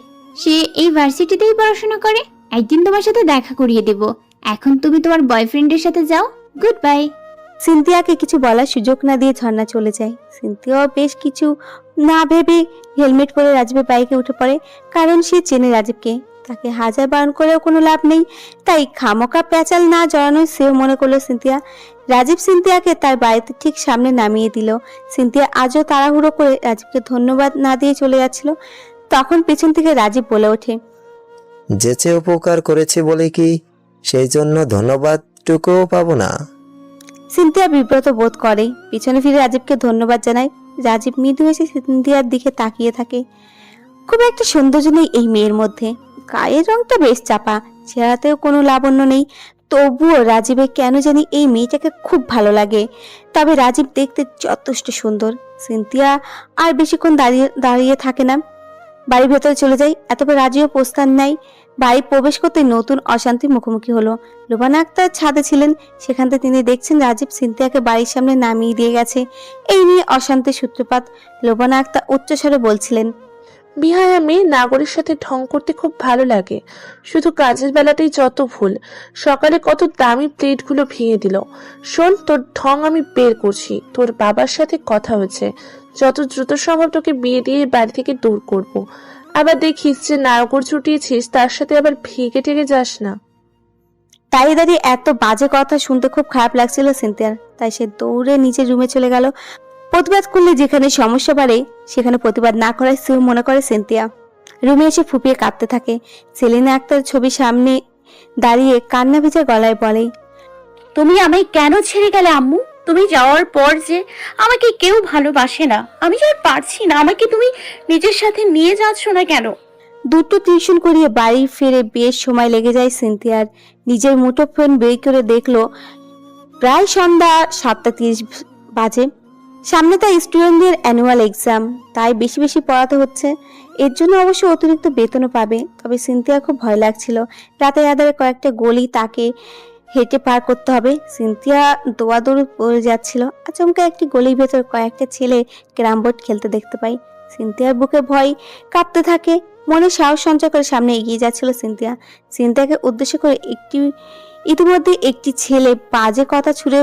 সে এই ভার্সিটিতেই পড়াশোনা করে। একদিন তোমার সাথে দেখা করিয়ে দেব। এখন তুমি তোমার বয়ফ্রেন্ডের সাথে যাও, গুড বাই। সিনথিয়াকে কিছু বলার সুযোগ না দিয়ে ঝর্ণা চলে যায়। সিনথিয়াও বেশ কিছু না ভেবে হেলমেট পরে রাজীবের বাইকে উঠে পড়ে, কারণ সে চেনে রাজীবকে। তাকে হাজার বারণ করেও কোনো লাভ নেই, তাই খামোকা প্যাচাল না জড়ানোই সেও মনে করলো সিনথিয়া। রাজীব সিনথিয়াকে তার বাড়িতে ঠিক সামনে নামিয়ে দিল। সিনথিয়া আজও তাড়াহুড়ো করে রাজীবকে ধন্যবাদ না দিয়ে চলে যাচ্ছিল। তখন পেছন থেকে রাজীব বলে ওঠে, যেচে উপকার করেছি বলে কি সেই জন্য ধন্যবাদটুকুও পাবো না? সিনথিয়া বিব্রত বোধ করে, পিছনে ফিরে রাজীবকে ধন্যবাদ জানায়। রাজীব মৃদু এসে সিনথিয়ার দিকে তাকিয়ে থাকে। খুব একটা সৌন্দর্য নেই এই মেয়ের মধ্যে, গায়ের রংটা বেশ চাপা, চেহারাতেও কোনো লাবণ্য নেই। তবুও রাজীবের কেন জানি এই মেয়েটাকে খুব ভালো লাগে। তবে রাজীব দেখতে যথেষ্ট সুন্দর। সিনথিয়া আর বেশিক্ষণ দাঁড়িয়ে দাঁড়িয়ে থাকে না, বাড়ির ভেতরে চলে যায়। এতবার রাজীব প্রস্থান নেয়। বাড়ি প্রবেশ করতে নতুন অশান্তির মুখোমুখি হলো। লোবানা আক্তার ছাদে ছিলেন, সেখান থেকে তিনি দেখছেন রাজীব সিনথিয়াকে বাড়ির সামনে নামিয়ে দিয়ে গেছে। এই নিয়ে অশান্তির সূত্রপাত। লোবানা আক্তার উচ্চস্বরে বলছিলেন, বিহায়া মেয়ে নাগরের সাথে ঢং করতে খুব ভালো লাগে, শুধু কাজের বেলাতেই যত ভুল। সকালে কত দামি প্লেটগুলো ভেঙে দিল। শোন, তোর ঢং আমি বের করছি। তোর বাবার সাথে কথা হয়েছে, যত দ্রুত সম্ভব তোকে বিয়ে দিয়ে বাড়ি থেকে দূর করব। আবার দেখিস যে নাগর ছুটিয়েছিস তার সাথে আবার ভেগে টেগে যাস না। দাঁড়িয়ে দাঁড়িয়ে এত বাজে কথা শুনতে খুব খারাপ লাগছিল সিনথিয়ার, তাই সে দৌড়ে নিচে রুমে চলে গেল। প্রতিবাদ করলে যেখানে সমস্যা বাড়ে সেখানে প্রতিবাদ না করাই সেও মনে করে সিনথিয়া। রুমে এসে ফুপিয়ে কাঁদতে থাকে। সেলিনা আক্তার ছবি সামনে দাঁড়িয়ে কান্না ভেজা গলায় বলে, তুমি আমায় কেন ছেড়ে গেলে আম্মু? তুমি যাওয়ার পর যে আমাকে কেউ ভালোবাসে না, আমি যে আর পারছি না। আমাকে তুমি নিজের সাথে নিয়ে যাচ্ছ না কেন? দুটো টিউশন করিয়ে বাড়ি ফিরে বেশ সময় লেগে যায় সিনথিয়ার। নিজের মুঠোফোন বের করে দেখলো প্রায় সন্ধ্যা 7:30 বাজে। সামনে তার স্টুডেন্টদের অ্যানুয়াল এক্সাম, তাই বেশি বেশি পড়াতে হচ্ছে। এর জন্য অবশ্য অতিরিক্ত বেতনও পাবে। তবে সিনথিয়ার খুব ভয় লাগছিল। রাতের আধারে কয়েকটা গলি তাকে হেঁটে পার করতে হবে। সিনথিয়া দৌড়াদৌড়ি পড়ে যাচ্ছিল। আচমকা একটি গলির ভেতর কয়েকটা ছেলে ক্যারাম বোর্ড খেলতে দেখতে পাই। সিনথিয়ার বুকে ভয় কাঁপতে থাকে। মনে সাহস সঞ্চয় করে সামনে এগিয়ে যাচ্ছিল সিনথিয়া। সিনথিয়াকে উদ্দেশ্য করে ইতিমধ্যে একটি ছেলে বাজে কথা ছুড়ে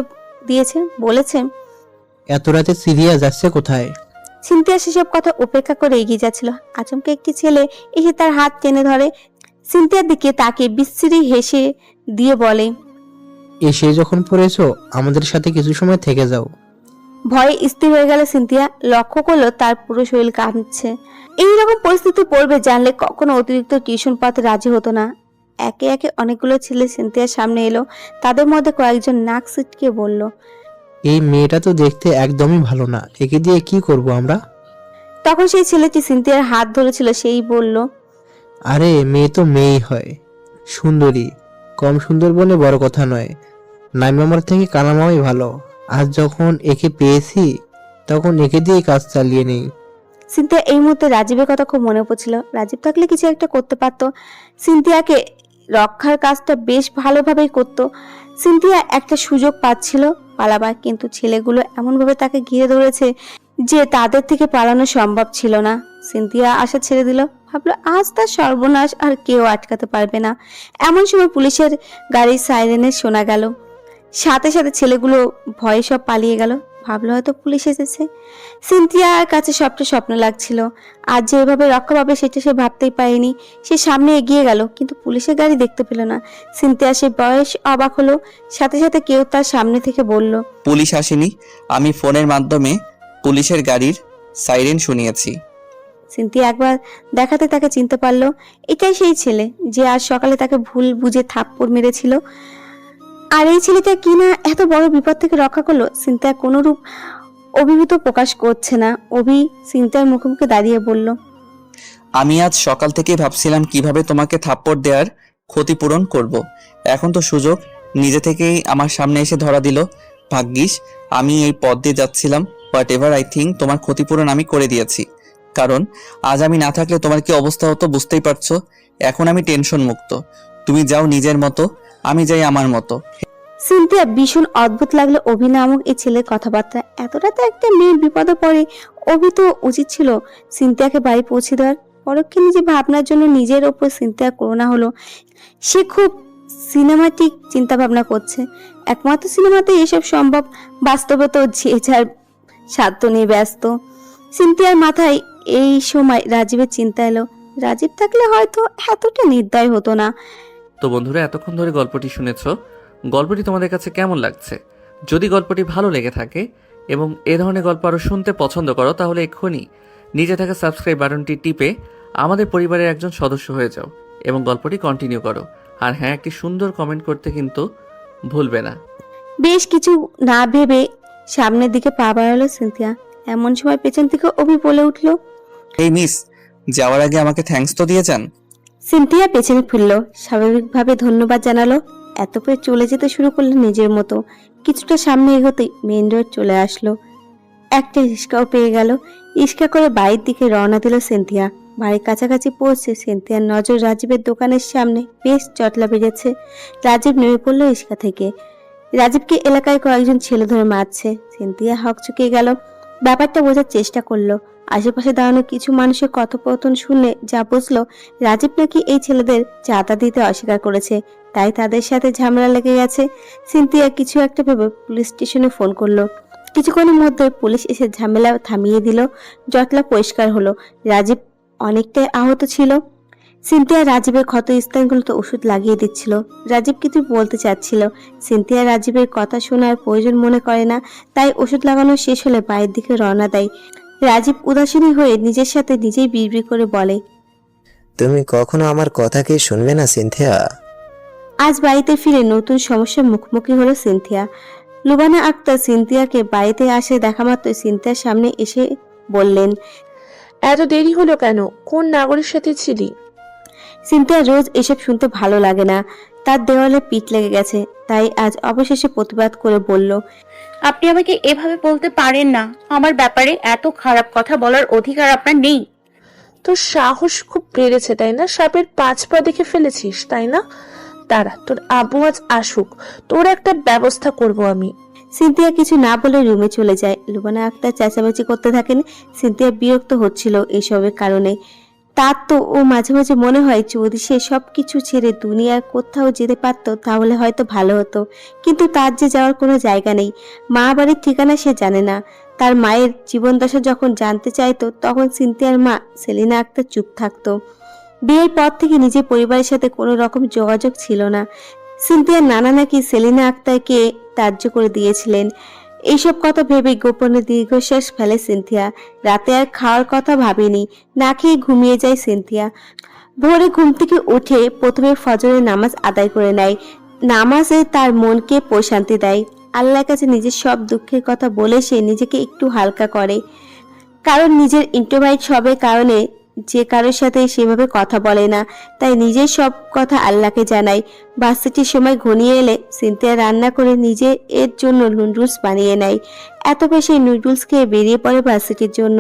দিয়েছে, বলেছে, এত রাতে সিরিয়া যাচ্ছে কোথায়? সিনথিয়া সেসব কথা উপেক্ষা করে এগিয়ে যাচ্ছিল। আচমকা একটি ছেলে এসে তার হাত টেনে ধরে। সিনথিয়ার দিকে তাকে বিশ্রী হেসে দিয়ে বলে, এসে যখন পড়েছো আমাদের সাথে কিছু সময় থেকে যাও। ভয়ে স্থির হয়ে গেল সিনথিয়া। লক্ষ্য করলো তার পুরো শরীর কাঁপছে। এইরকম পরিস্থিতি পড়বে জানলে কখনো অতিরিক্ত টিউশন পড়াতে রাজি হতো না। একে একে অনেকগুলো ছেলে সিনথিয়ার সামনে এলো। তাদের মধ্যে কয়েকজন নাক সিটকে বলল, এই মেয়েটা তো দেখতে একদমই ভালো না, একে দিয়ে কি করব আমরা? তখন সেই ছেলেটি সিনথিয়ার হাত ধরেছিল, সেই বলল, আরে মেয়ে তো মেয়েই হয়, সুন্দরী, কম সুন্দর বলে বড় কথা নয়। নাইমামার থেকে কালামামাই ভালো। আজ যখন একে পেয়েছি তখন একে দিয়ে কাজ চালিয়ে নেই। সিনথিয়া এই মুহূর্তে রাজীবের কথা খুব মনে পড়ছিল। রাজীব থাকলে কিছু একটা করতে পারতো। সিনথিয়াকে রক্ষার কাজটা বেশ ভালোভাবেই করতো। সিনথিয়া একটা সুযোগ পাচ্ছিল পালাবার, কিন্তু ছেলেগুলো এমনভাবে তাকে ঘিরে ধরেছে যে তাদের থেকে পালানো সম্ভব ছিল না। সিনথিয়া আশা ছেড়ে দিল, ভাবলো আজ তার সর্বনাশ আর কেউ আটকাতে পারবে না। এমন সময় পুলিশের গাড়ির সাইরেনে শোনা গেল। সাথে সাথে ছেলেগুলো ভয়ে সব পালিয়ে গেল। ভাবলো হয়তো পুলিশ এসেছে। সিনথিয়ার কাছে সবটা স্বপ্ন লাগছিল। আজ যে এভাবে রক্ষা পাবে সেটা সে ভাবতেই পারেনি। সে সামনে এগিয়ে গেল, কিন্তু পুলিশের গাড়ি দেখতে পেল না। সিনথিয়া সে বয়স অবাক হলো। সাথে সাথে কেউ তার সামনে থেকে বলল, পুলিশ আসেনি, আমি ফোনের মাধ্যমে পুলিশের গাড়ির সাইরেন শুনিয়েছি। সিনথিয়া একবার দেখাতে তাকে চিনতে পারলো। এটাই সেই ছেলে যে আজ সকালে তাকে ভুল বুঝে থাপ্পড় মেরেছিল। আর এই ছেলেটা কিনা এত বড় বিপদ থেকে রক্ষা করলো। সিনথিয়া কোনরূপ অভিভূত প্রকাশ করছে না। অভি সিনথিয়ার মুখোমুখি দাঁড়িয়ে বলল, আমি আজ সকাল থেকেই ভাবছিলাম কিভাবে তোমাকে থাপ্পড় দেওয়ার ক্ষতিপূরণ করব। এখন তো সুযোগ নিজে থেকেই আমার সামনে এসে ধরা দিল। ভাগ্যিস আমি এই পথ দিয়ে যাচ্ছিলাম। হোয়াট এভার, আই থিঙ্ক তোমার ক্ষতিপূরণ আমি করে দিয়েছি। কারণ আজ আমি না থাকলে তোমার কি অবস্থা হতো বুঝতেই পারছো। এখন আমি টেনশন মুক্ত। তুমি যাও নিজের মতো, আমি যাই আমার মতো। সিনথিয়া ভীষণ অদ্ভুত লাগলো অভি নামক এই ছেলের কথাবার্তা। এত রাতে একটা মেয়ের বিপদে পড়ে অভি তো উচিত ছিল সিনথিয়াকে বাড়ি পৌঁছে দেওয়ার। পরোক্ষে নিজে ভাবনার জন্য নিজের ওপর সিনথিয়া করোনা হলো। সে খুব সিনেমাটিক চিন্তা ভাবনা করছে। একমাত্র সিনেমাতে এসব সম্ভব, বাস্তবে তো যে যার সাধ্য নিয়ে ব্যস্ত। সিনথিয়ার মাথায় এই সময় রাজীবের চিন্তা এলো। রাজীব থাকলে হয়তো এতটা নির্দয় হতো না। তো বন্ধুরা, এতক্ষণ ধরে গল্পটি শুনেছো। গল্পটি তোমাদের কাছে কেমন লাগছে? যদি গল্পটি ভালো লেগে থাকে এবং এ ধরনের গল্প আরও শুনতে পছন্দ করো, তাহলে এক্ষুনি নিচে থাকা সাবস্ক্রাইব বাটনটি টিপে আমাদের পরিবারের একজন সদস্য হয়ে যাও এবং গল্পটি কন্টিনিউ করো। আর হ্যাঁ, একটি সুন্দর কমেন্ট করতে কিন্তু ভুলবে না। বেশ কিছু না ভেবে সামনের দিকে পা বাড়ালো সিনথিয়া। এমন সময় পেছন থেকে অভি বলে উঠল, এই মিস, যাওয়ার আগে আমাকে থ্যাঙ্কস তো দিয়ে যান। সিনথিয়া পেছনে ফিরল, স্বাভাবিকভাবে ধন্যবাদ জানালো। এত করে চলে যেতে শুরু করলো নিজের মতো। কিছুটা সামনে এগোতেই মেইন রোড চলে আসলো। একটা রিক্সাও পেয়ে গেল। রিক্সা করে বাড়ির দিকে রওনা দিল সিনথিয়া। বাড়ির কাছাকাছি পৌঁছে সিনথিয়ার নজর রাজীবের দোকানের সামনে। বেশ জটলা বেজেছে। রাজীব নেমে পড়লো রিক্সা থেকে। রাজীবকে এলাকায় কয়েকজন ছেলে ধরে মারছে। সিনথিয়া হকচকে গেল। ব্যাপারটা বোঝার চেষ্টা করলো। আশেপাশে দাঁড়ানো কিছু মানুষের কথোপকথন শুনে যা বুঝলো, রাজীব নাকি এই ছেলেদের চাঁদা দিতে অস্বীকার করেছে, তাই তাদের সাথে ঝামেলা লেগে গেছে। সিনথিয়া কিছু একটা ভেবে পুলিশ স্টেশনে ফোন করলো। কিছুক্ষণের মধ্যে পুলিশ এসে ঝামেলা থামিয়ে দিল। জটলা পরিষ্কার হলো। রাজীব অনেকটাই আহত ছিল। সিনথিয়া রাজীবের ক্ষত স্থানগুলোতে ওষুধ লাগিয়ে দিচ্ছিল। রাজীব কিছু বলতে চাচ্ছিল। সিনথিয়া রাজীবের কথা শোনার প্রয়োজন মনে করে না, তাই ওষুধ লাগানো শেষ হলে বাড়ির দিকে রওনা দেয়। রাজীব উদাসীনী হয়ে নিজের সাথে নিজেই বিড়বিড় করে বলে, তুমি কখনো আমার কথা কি শুনবে না সিনথিয়া? আজ বাড়িতে ফিরে নতুন সমস্যার মুখোমুখি হলো সিনথিয়া। লুবানা আক্তার সিনথিয়াকে বাড়িতে আসে দেখা মাত্র সিনথিয়ার সামনে এসে বললেন, এত দেরি হলো কেন? কোন নাগরের সাথে ছিলি? সিনথিয়া রোজ এসব শুনতে ভালো লাগে না। তার দেওয়ালে পিঠ লেগে গেছে, তাই আজ অবশেষে প্রতিবাদ করে বলল, আপনি আমাকে এভাবে বলতে পারেন না। আমার ব্যাপারে এত খারাপ কথা বলার অধিকার আপনার নেই। তোর সাহস খুব বেড়েছে তাই না? সাপের 5 পা দেখে ফেলেছিস তাই না? দাঁড়া, তোর আব্বু আজ আসুক, তোর একটা ব্যবস্থা করব আমি। সিনথিয়া কিছু না বলে রুমে চলে যায়। লুবানা আক্তার চেঁচামেচি করতে থাকেন। সিনথিয়া বিরক্ত হচ্ছিল এসবের কারণে। তার তো ও মাঝে মাঝে মনে হয় যদি সে সবকিছু ছেড়ে দুনিয়ার কোথাও যেতে পারত তাহলে হয়তো ভালো হতো, কিন্তু তার যে যাওয়ার কোনো জায়গা নেই। মা বাড়ির ঠিকানা সে জানে না। তার মায়ের জীবনদশা যখন জানতে চাইতো তখন সিনথিয়ার মা সেলিনা আক্তার চুপ থাকতো। বিয়ের পর থেকে নিজের পরিবারের সাথে কোনো রকম যোগাযোগ ছিল না। সিনথিয়ার নানা নাকি সেলিনা আক্তারকে ত্যায্য করে দিয়েছিলেন। এইসব কথা ভেবে গোপনে দীর্ঘশ্বাস ফেলে সিনথিয়া। রাতে আর খাওয়ার কথা ভাবেনি, না খেয়ে ঘুমিয়ে যায় সিনথিয়া। ভোরে ঘুম থেকে উঠে প্রথমে ফজরের নামাজ আদায় করে নেয়। নামাজে তার মনকে প্রশান্তি দেয়। আল্লাহর কাছে নিজের সব দুঃখের কথা বলে সে নিজেকে একটু হালকা করে। কারণ নিজের ইন্ট্রোভার্ট সবের কারণে যে কারোর সাথে সেভাবে কথা বলে না, তাই নিজের সব কথা আল্লাহকে জানায়। ভার্সিটির সময় ঘনিয়ে এলে সিনথিয়া রান্না করে নিজে এর জন্য নুডলস বানিয়ে নেয়। এত বেশি নুডলস খেয়ে বেরিয়ে পড়ে ভার্সিটির জন্য।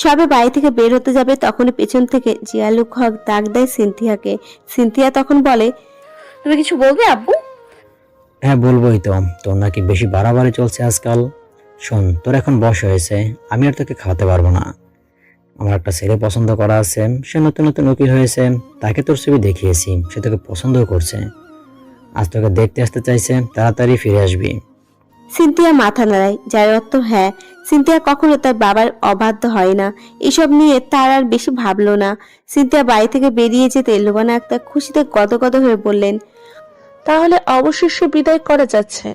সবে বাড়ি থেকে বের হতে যাবে তখনই পেছন থেকে জিয়ালুক হক ডাক দেয় সিনথিয়াকে। সিনথিয়া তখন বলে, তুমি কিছু বলবে আব্বু? হ্যাঁ বলবোই তো, তোর নাকি বেশি বাড়াবাড়ি চলছে আজকাল। শোন, তোর এখন বয়স হয়েছে, আমি আর তোকে খাওয়াতে পারবো না। আমার একটা ছেলে পছন্দ করা আছে, সে নতুন নতুন উকিল হয়েছে, তাকে তোর ছবি দেখিয়েছি, সে তোকে পছন্দও করছে। আজ তোকে দেখতে আসতে চাইছে, তাড়াতাড়ি ফিরে আসবি। সিনথিয়া মাথা নাড়ায়, যার অর্থ হ্যাঁ। সিনথিয়া কখনো তার বাবার অবাধ্য হয় না। এসব নিয়ে তার আর বেশি ভাবলো না। সিনথিয়া বাড়ি থেকে বেরিয়ে যেতে লুবানা আক্তার খুশিতে গদগদ হয়ে বললেন, তাহলে অবশেষে বিদায় করা যাচ্ছে।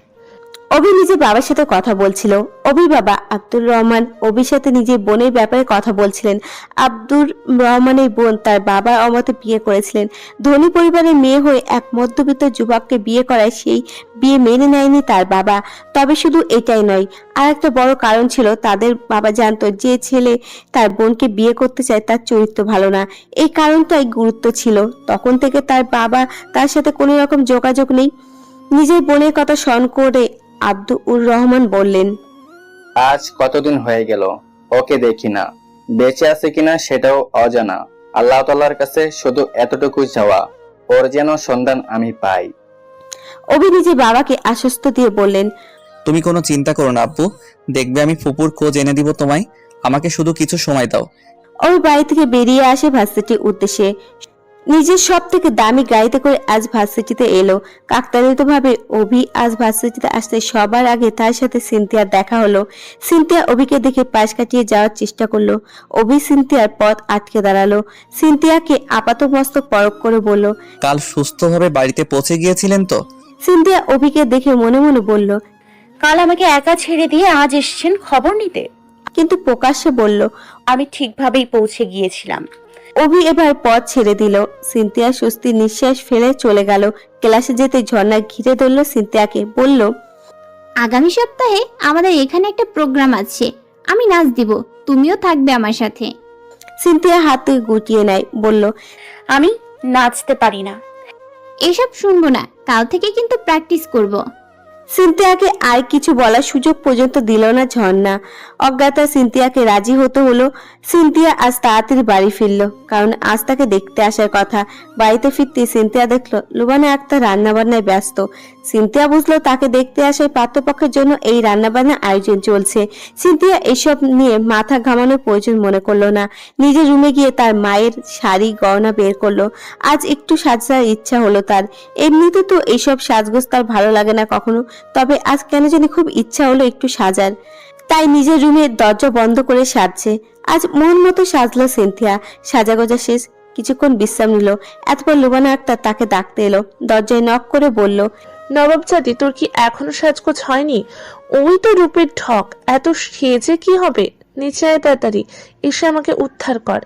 অভি নিজের বাবার সাথে কথা বলছিল। অভির বাবা আব্দুর রহমান অভির সাথে নিজের বোনের ব্যাপারে কথা বলছিলেন। আব্দুর রহমানের বোন তার বাবার অমতে বিয়ে করেছিলেন। ধনী পরিবারের মেয়ে হয়ে এক মধ্যবিত্ত যুবককে বিয়ে করায় সেই বিয়ে মেনে নেয়নি তার বাবা। তবে শুধু এটাই নয়, আর একটা বড় কারণ ছিল, তাদের বাবা জানতো যে ছেলে তার বোনকে বিয়ে করতে চায় তার চরিত্র ভালো না। এই কারণটাই গুরুত্ব ছিল। তখন থেকে তার বাবা তার সাথে কোনো রকম যোগাযোগ নেই। নিজের বোনের কথা স্মরণ করে আব্দুর রহমান বললেন, আজ কতদিন হয়ে গেল ওকে দেখি না, বেঁচে আছে কিনা সেটাও অজানা। আল্লাহ তাআলার কাছে শুধু এতটুকু চাওয়া, ওর যেন সন্ধান আমি পাই। অভি নিজের বাবাকে আশ্বস্ত দিয়ে বললেন, তুমি কোনো চিন্তা করো না আব্বু, দেখবে আমি ফুপুর খোঁজ এনে দিব তোমায়। আমাকে শুধু কিছু সময় দাও। অভি বাড়ি থেকে বেরিয়ে আসে ভার্সিটির উদ্দেশ্যে। নিজের সব থেকে দামি গাড়িতে করে আজ ভার্সিটিতে এলো। কাকতালীয় ভাবে অভি আজ ভার্সিটিতে আসতে সবার আগে তার সাথে সিনথিয়ার দেখা হলো। সিনথিয়া অভিকে দেখে পাশ কাটিয়ে যাওয়ার চেষ্টা করলো। অভি সিনথিয়ার পথ আটকে দাঁড়ালো। সিনথিয়াকে আপাতমস্তক পরখ করে বলল, কাল সুস্থভাবে বাড়িতে পৌঁছে গিয়েছিলেন তো? সিনথিয়া অভিকে দেখে মনে মনে বলল, কাল আমাকে একা ছেড়ে দিয়ে আজ এসেছেন খবর নিতে। কিন্তু প্রকাশ্যে বলল, আমি ঠিকভাবেই পৌঁছে গিয়েছিলাম। অভি এবার পথ ছেড়ে দিল। সিনথিয়া স্বস্তির নিঃশ্বাস ফেলে চলে গেল। ক্লাসে যেতে ঝর্ণা ঘিরে ধরল সিনথিয়াকে, বলল, আগামী সপ্তাহে আমাদের এখানে একটা প্রোগ্রাম আছে, আমি নাচ দিব, তুমিও থাকবে আমার সাথে। সিনথিয়া হাত থেকে গুটিয়ে নেয়, বলল, আমি নাচতে পারি না। এসব শুনবো না, কাল থেকে কিন্তু প্র্যাকটিস করব। সিনথিয়াকে আর কিছু বলার সুযোগ পর্যন্ত দিল না ঝর্ণা। অজ্ঞাতা সিনথিয়াকে রাজি হতে হলো। সিনথিয়া আজ তাড়াতাড়ি বাড়ি ফিরল, কারণ আজ তাকে দেখতে আসার কথা। বাড়িতে ফিরতে সিনথিয়া দেখলো লুবানা আক্তার রান্নাবান্নায় ব্যস্ত। সিনথিয়া বুঝলো তাকে দেখতে আসার পাত্রপক্ষের জন্য এই রান্নাবান্নার আয়োজন চলছে। সিনথিয়া এসব নিয়ে মাথা ঘামানোর প্রয়োজন মনে করলো না। নিজের রুমে গিয়ে তার মায়ের শাড়ি গয়না বের করলো। আজ একটু সাজার ইচ্ছা হলো তার। এমনিতে তো এইসব সাজগোজ তার ভালো লাগে না কখনো, তবে আজ কেন জানি খুব ইচ্ছা হলো একটু সাজার। তাই নিজের রুমের দরজা বন্ধ করে সাজছে। আজ মন মতো সাজলো সিনথিয়া। সাজাগোজা শেষ, কিছুক্ষণ বিশ্রাম নিল। এতপর লুবানা আক্তার তাকে ডাকতে এলো। দরজায় নক করে বলল, নবাবজাদি, তোর কি এখনো সাজগোজ হয়নি? ওই তো রূপের ঠক, এত সেজে কি হবে? নিচে আয় তাড়াতাড়ি, এসে আমাকে উদ্ধার কর।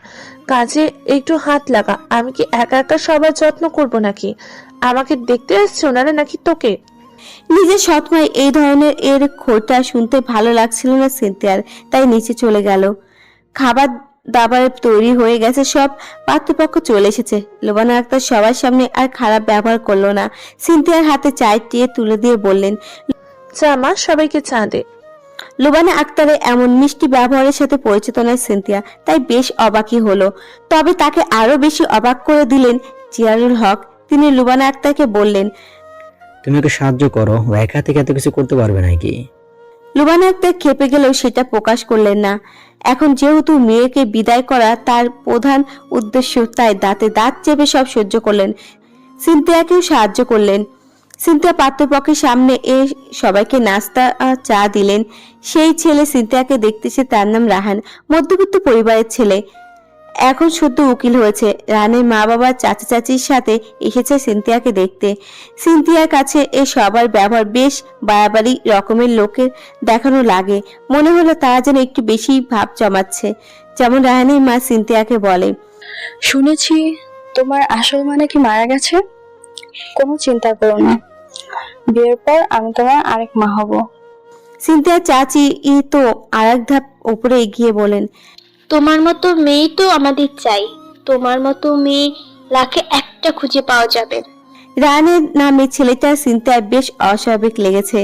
কাজে একটু হাত লাগা। আমি কি একা একা সবার যত্ন করব নাকি? আমাকে দেখতে আসছে ওনারা নাকি তোকে? নিজের সৎমায় এই ধরনের এর খোঁটা শুনতে ভালো লাগছিল না সিনথিয়ার, তাই নিচে চলে গেল। খাবার দাবার তৈরি হয়ে গেছে, সব পাত্রপক্ষ চলে এসেছে। লুবানা আক্তার সবার সামনে আর খারাপ ব্যবহার করলো না। সিনথিয়ার হাতে চায়ের ট্রে তুলে দিয়ে বললেন, চা মা, সবাইকে চা দে। লুবানা আক্তারের এমন মিষ্টি ব্যবহারের সাথে পরিচিত নয় সিনথিয়া, তাই বেশ অবাকই হলো। তবে তাকে আরো বেশি অবাক করে দিলেন জিয়ারুল হক। তিনি লুবানা আক্তারকে বললেন, তুমি ওকে সাহায্য করো, ও একা থেকে এত কিছু করতে পারবে নাকি? লুবানা আক্তার খেপে গেলেও সেটা প্রকাশ করলেন না। এখন যেহেতু মেয়েকে বিদায় করা তার প্রধান উদ্দেশ্য, তাই দাঁতে দাঁত চেপে সব সহ্য করলেন। সিনথিয়াকেও সাহায্য করলেন। সিনথিয়া পাত্রপক্ষের সামনে সবাইকে নাস্তা চা দিলেন। সেই ছেলে সিনথিয়াকে দেখতেছে, তার নাম রাহান, মধ্যবিত্ত পরিবারের ছেলে। এখন সদ্য উকিল হয়েছে। রাহানের মা বাবা চাচা চাচির সাথে এসেছে সিনথিয়াকে দেখতে। সিনথিয়ার কাছে এ সবার ব্যবহার বেশ বাড়াবাড়ি রকমের লোকের দেখানো লাগে। মনে হলো তারা যেন একটু বেশি ভাব জমাচ্ছে। যেমন রাহানের মা সিনথিয়াকে বলে, শুনেছি তোমার আসল মানে কি মারা গেছে। কোনো চিন্তা করো না, বিয়ের পর আমি তোমার আরেক মা হব। সিনথিয়ার চাচি তো আর এক ধাপ উপরে এগিয়ে বলেন, তোমার মতো মেয়ে তো আমাদের চাই, তোমার মতো মেয়ে লাখে একটা খুঁজে পাওয়া যাবে। রাহানের নামে ছেলেটা সিনথিয়ার বেশ অস্বাভাবিক লেগেছে।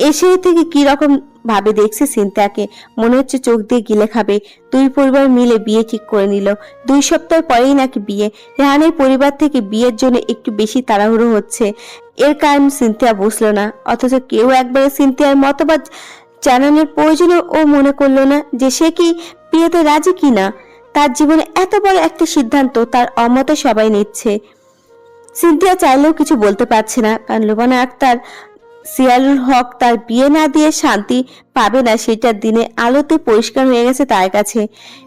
এসে থেকে কি রকম ভাবে দেখছে সিনথিয়াকে, মনে হচ্ছে চোখ দিয়ে গিলে খাবে। দুই পরিবার মিলে বিয়ে ঠিক করে নিল। 2 সপ্তাহ পরেই নাকি বিয়ে। রাহানের পরিবার থেকে বিয়ের জন্য একটু বেশি তাড়াহুড়ো হচ্ছে। এর কারণ সিনথিয়া বুঝলো না, অথচ কেউ একবারে সিনথিয়ার মতবাদ জানানোর প্রয়োজনও ও মনে করলো না যে সে কি বিয়েতে রাজি কিনা। তার জীবনে এত বড় একটা সিদ্ধান্ত তার অমতে সবাই নিচ্ছে। সিনথিয়া চাইলেও কিছু বলতে পারছে না, কারণ লুবানা আক্তার সিয়ালুল হক তার বিয়ে না দিয়ে শান্তি পাবে না সেটা দিনের আলোতে পরিষ্কার হয়ে গেছে তার কাছে।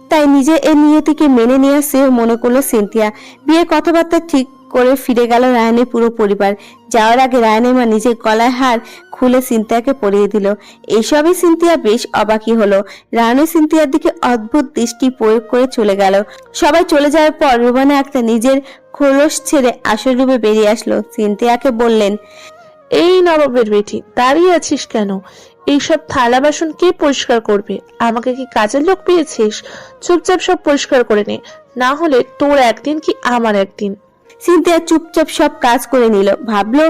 তাই নিজে এই নিয়তিকে মেনে নেওয়া সেও মনে করলো সিনথিয়া। বিয়ের কথাবার্তা ঠিক করে ফিরে গেল রায়ানের পুরো পরিবার। যাওয়ার আগে রায়ানের মা নিজের গলায় হার খুলে সিনথিয়াকে পরিয়ে দিল। এইসবে সিনথিয়া বেশ অবাকই হলো। রায়ানের সিনথিয়ার দিকে অদ্ভুত দৃষ্টি প্রয়োগ করে চলে গেল। সবাই চলে যাওয়ার পর রুবানা একটা নিজের খোলস ছেড়ে আসল রূপে বেরিয়ে আসলো। সিনথিয়াকে বললেন, এই নবাবের বেটি, দাঁড়িয়ে আছিস কেন? এইসব থালা বাসন কে পরিষ্কার করবে? আমাকে কি কাজের লোক পেয়েছিস? চুপচাপ সব পরিষ্কার করে নে, না হলে তোর একদিন কি আমার একদিন। সিনথিয়া চুপচাপ সব কাজ করে নিল। ভাবলো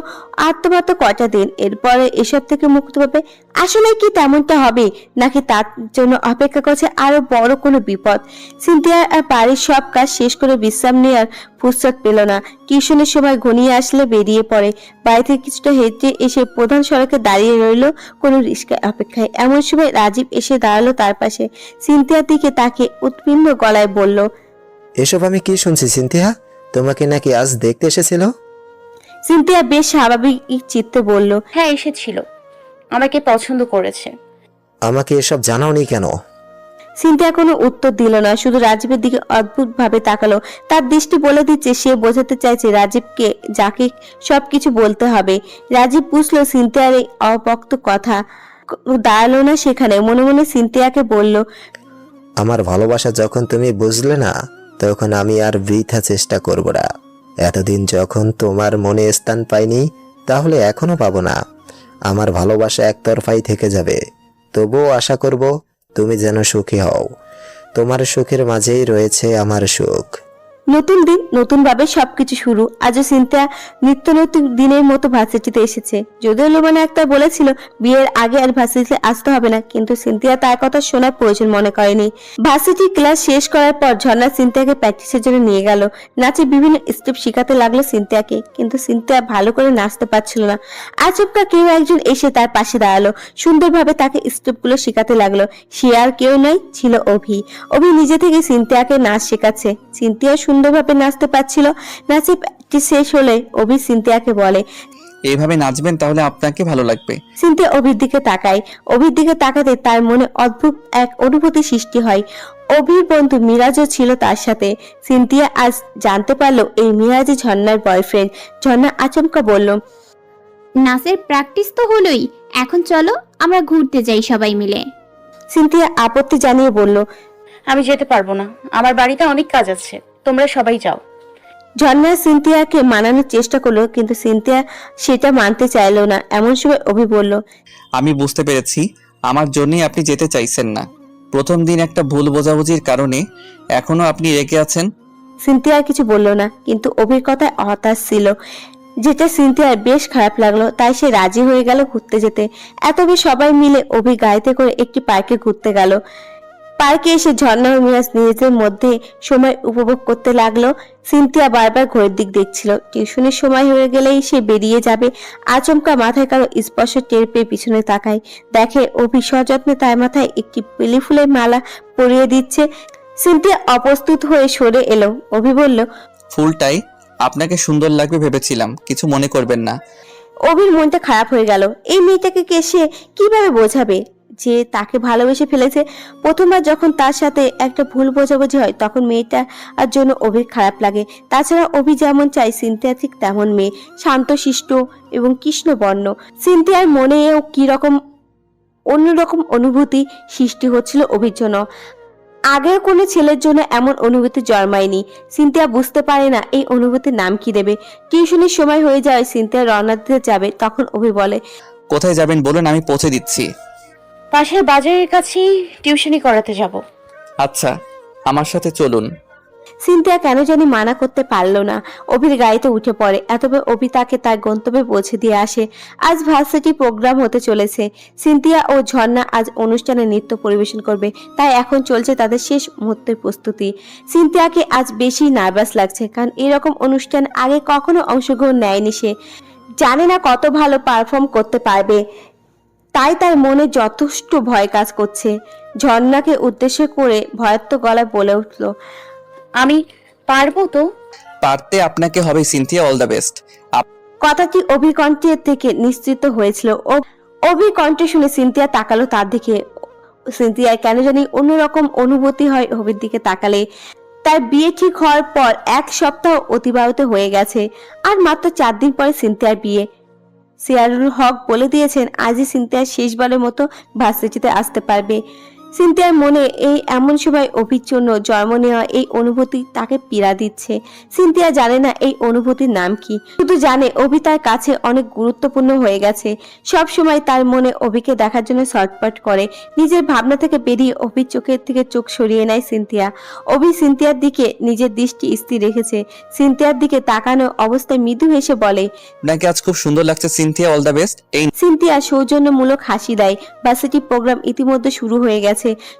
আর তো মাত্র কটা দিন, এরপরে এসব থেকে মুক্ত পাবে। আসলে কি তেমনটা হবে, নাকি তার জন্য অপেক্ষা করছে আরো বড় কোনো বিপদ? সিনথিয়া বাড়ির সব কাজ শেষ করে বিশ্রাম নেওয়ার ফুরসত পেল না। টিউশনের সময় ঘনিয়ে আসলে বেরিয়ে পড়ে। বাড়ি থেকে কিছুটা হেঁটে এসে প্রধান সড়কে দাঁড়িয়ে রইল কোনো রিস্কার অপেক্ষায়। এমন সময় রাজীব এসে দাঁড়ালো তার পাশে। সিনথিয়ার দিকে তাকে উৎপীড়ন গলায় বলল, এসব আমি কি শুনছি সিনথিয়া? তোমাকে নাকি আজ দেখতে এসেছিল? সিনথিয়া বেশ স্বাভাবিক চিত্তে বলল, হ্যাঁ এসেছিল, আমাকে পছন্দ করেছে। আমাকে এসব জানাওনি কেন? সিনথিয়া কোনো উত্তর দিল না, শুধু রাজীবের দিকে অদ্ভুত ভাবে তাকালো। তার দৃষ্টি বলে দিচ্ছে সে বোঝাতে চাইছে রাজীবকে যাকে সবকিছু বলতে হবে। রাজীব বুঝলো সিনথিয়ার এই অপক্ত কথা, দাঁড়ালো না সেখানে। মনে মনে সিনথিয়াকে বলল, আমার ভালোবাসা যখন তুমি বুঝলে না, তখন আমি আর বৃথা চেষ্টা করব না। এতদিন যখন তোমার মনে স্থান পাইনি, তাহলে এখনো পাবো না। আমার ভালোবাসা একতরফাই থেকে যাবে। তবুও আশা করব তুমি যেন সুখী হও। তোমার সুখের মাঝেই রয়েছে আমার সুখ। নতুন দিন, নতুন ভাবে সবকিছু শুরু। আজও সিনথিয়া নিত্য নতুন দিনের মতো ভার্সিটিতে এসেছে। যদিও লুবানা আক্তার বলেছিল বিয়ের আগে আর ভার্সিটিতে আসতে হবে না, কিন্তু সিনথিয়া তার কথা শোনার প্রয়োজন মনে করেনি। ভার্সিটি ক্লাস শেষ করার পর ঝর্ণা সিনথিয়াকে প্র্যাকটিসের জন্য নিয়ে গেল। নাচে বিভিন্ন স্টেপ শেখাতে লাগলো সিনথিয়াকে, কিন্তু সিনথিয়া ভালো করে নাচতে পারছিল না। আচমকা কেউ একজন এসে তার পাশে দাঁড়ালো, সুন্দরভাবে তাকে স্টেপগুলো শেখাতে লাগলো। সে আর কেউ নয়, ছিল অভি। অভি নিজে থেকে সিনথিয়াকে নাচ শেখাচ্ছে। সিনথিয়া সুন্দরভাবে নাচতে পারছিল। নাচে প্র্যাকটিস শেষ হলে অভি সিনথিয়াকে বলে, এইভাবে নাচবেন তাহলে আপনাকে ভালো লাগবে। সিনথিয়া অভির দিকে তাকায়। অভির দিকে তাকাতে তার মনে অদ্ভুত এক অনুভূতি সৃষ্টি হয়। অভির বন্ধু মিরাজও ছিল তার সাথে। সিনথিয়া আজ জানতে পারলো এই মিরাজই ঝর্ণার বয়ফ্রেন্ড। ঝর্ণা আচমকা বলল, নাচের প্র্যাকটিস তো হলোই, এখন চলো আমরা ঘুরতে যাই সবাই মিলে। সিনথিয়া আপত্তি জানিয়ে বলল, আমি যেতে পারবো না, আমার বাড়িতে অনেক কাজ আছে, তোমরা সবাই যাও। ঝর্ণা সিনথিয়াকে মানানোর চেষ্টা করলো, কিন্তু সিনথিয়া সেটা মানতে চাইলো না। এমন সময় অভি বলল, আমি বুঝতে পেরেছি আমার জন্যই আপনি যেতে চাইছেন না। প্রথম দিন একটা ভুল বোঝাবুঝির কারণে এখনো আপনি রেগে আছেন। সিনথিয়া কিছু বলল না, কিন্তু অভির কথায় হতাশ ছিল, যেটা সিনথিয়ার বেশ খারাপ লাগলো। তাই সে রাজি হয়ে গেল ঘুরতে যেতে। এতবে সবাই মিলে অভি গাড়িতে করে একটি পার্কে ঘুরতে গেল। পার্কে এসে ঝর্ণা ও মিরাজ নিজেদের মধ্যে সময় উপভোগ করতে লাগলো। সিনথিয়া বারবার ঘড়ির দিক দেখছিল। টিউশনের সময় হয়ে গেলেই সে বেরিয়ে যাবে। আচমকা মাথায় কারো স্পর্শ টের পেয়ে পিছনে তাকায়। দেখে অভি সযত্নে তার মাথায় একটি বেলি ফুলের মালা পরিয়ে দিচ্ছে। সিনথিয়া অপ্রস্তুত হয়ে সরে এলো। অভি বলল, ফুলটাই আপনাকে সুন্দর লাগবে ভেবেছিলাম, কিছু মনে করবেন না। অভির মনটা খারাপ হয়ে গেল। এই মেয়েটাকে কে সে কিভাবে বোঝাবে যে তাকে ভালোবেসে ফেলেছে? প্রথমবার যখন তার সাথে একটা ভুল বোঝাবুঝি হয়, তখন মেয়েটার জন্য অভির খারাপ লাগে। তাছাড়া অভি যেমন চাই সিনথিয়া ঠিক তেমন মেয়ে, শান্তশিষ্ট এবং কৃষ্ণবর্ণ। সিনথিয়ার মনেও কিরকম অন্যরকম অনুভূতি সৃষ্টি হচ্ছিল অভির জন্য। আগের কোনো ছেলের জন্য এমন অনুভূতি জন্মায়নি। সিনথিয়া বুঝতে পারে না এই অনুভূতির নাম কি দেবে। টিউশনের সময় হয়ে যায়, সিনথিয়া রওনা দিতে যাবে, তখন অভি বলে, কোথায় যাবেন বলুন, আমি পৌঁছে দিচ্ছি। পাশের বাজারের কাছেই টিউশনি করাতে যাব। আচ্ছা, আমার সাথে চলুন। সিনথিয়া কেন জানি মানা করতে পারলো না। অভির গাড়িতে উঠে পড়ে। এতবে অভি তাকে তার গন্তব্যে পৌঁছে দিয়ে আসে। আজ ভার্সিটি প্রোগ্রাম হতে চলেছে। সিনথিয়া ও ঝর্ণা আজ অনুষ্ঠানে নৃত্য পরিবেশন করবে, তাই এখন চলছে তাদের শেষ মুহূর্তের প্রস্তুতি। সিনথিয়াকে আজ বেশি নার্ভাস লাগছে, কারণ এরকম অনুষ্ঠান আগে কখনো অংশগ্রহণ নেয়নি সে। জানে না কত ভালো পারফর্ম করতে পারবে, তাই তার মনে যথেষ্ট ভয় কাজ করছে। ঝর্ণাকে উদ্দেশ্য করে ভয়াত্ম গলায় বলে উঠল, আমি পারবো তো? পারতে আপনাকে হবে সিনথিয়া, অল দ্য বেস্ট। কথাটি অভিকণ্ঠের থেকে নিশ্চিত হয়েছিল। অভিকণ্ঠে শুনে সিনথিয়া তাকালো তার দিকে। সিনথিয়ার কেন জানি অন্যরকম অনুভূতি হয় অভির দিকে তাকালে। তার বিয়ে ঠিক হওয়ার পর 1 সপ্তাহ অতিবাহিত হয়ে গেছে, আর মাত্র 4 দিন পরে সিনথিয়ার বিয়ে। সিয়ারুল হক বলে দিয়েছেন আজই সিনথিয়া শেষবারের মতো ভার্সিটিতে আসতে পারবে। সিনথিয়ার মনে এই এমন সময় অভির জন্য জন্ম নেওয়া এই অনুভূতি তাকে পীড়া দিচ্ছে। সিনথিয়া জানে না এই অনুভূতির নাম কি, শুধু জানে অভি তার কাছে অনেক গুরুত্বপূর্ণ হয়ে গেছে। সব সময় তার মনে অভিকে দেখার জন্য ছটফট করে। নিজের ভাবনা থেকে বেরিয়ে অভির চোখের থেকে চোখ সরিয়ে নেয় সিনথিয়া। অভি সিনথিয়ার দিকে নিজের দৃষ্টি স্থির রেখেছে। সিনথিয়ার দিকে তাকানো অবস্থায় মৃদু হেসে বলে, আপনাকে আজ খুব সুন্দর লাগছে সিনথিয়া, অল দ্য বেস্ট। এই সিনথিয়া সৌজন্যমূলক হাসি দেয়। ভার্সিটি প্রোগ্রাম ইতিমধ্যে শুরু হয়ে গেছে।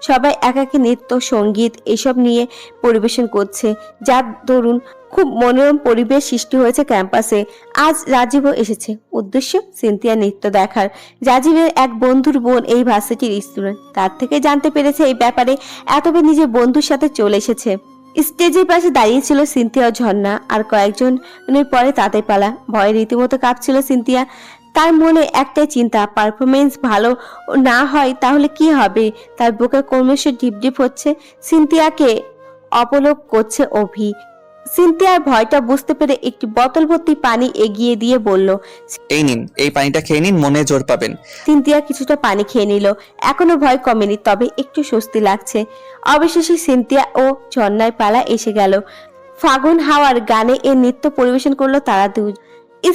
সবাই একাকে নৃত্য, সঙ্গীত এসব নিয়ে পরিবেশন করছে, যার দরুন খুব মনোরম পরিবেশ সৃষ্টি হয়েছে ক্যাম্পাসে। আজ রাজীবও এসেছে, উদ্দেশ্য সিনথিয়া নৃত্য দেখার। রাজীবের এক বন্ধুর বোন এই ভার্সিটির স্টুডেন্ট, তার থেকে জানতে পেরেছে এই ব্যাপারে, এতবার নিজের বন্ধুর সাথে চলে এসেছে। স্টেজের পাশে দাঁড়িয়েছিল সিনথিয়া ও ঝর্ণা, আর কয়েকজনের পরে তাদের পালা। ভয়ে রীতিমতো কাঁপছিল সিনথিয়া। তার মনে একটাই চিন্তা, পারফরমেন্স ভালো না হয় তাহলে কি হবে। তার বুকে ক্রমশ ডিপ হচ্ছে। সিনথিয়াকে অপলোক করছে অভি। সিনথিয়ার ভয়টা বুঝতে পেরে একটি বোতল ভর্তি পানি এগিয়ে দিয়ে বলল। এই নিন, এই পানিটা খেয়ে নিন, মনে জোর পাবেন। সিনথিয়া কিছুটা পানি খেয়ে নিল। এখনো ভয় কমেনি, তবে একটু স্বস্তি লাগছে। অবশেষে সিনথিয়া ও ঝর্ণার পালা এসে গেল। ফাগুন হাওয়ার গানে এর নৃত্য পরিবেশন করলো তারা দুজন।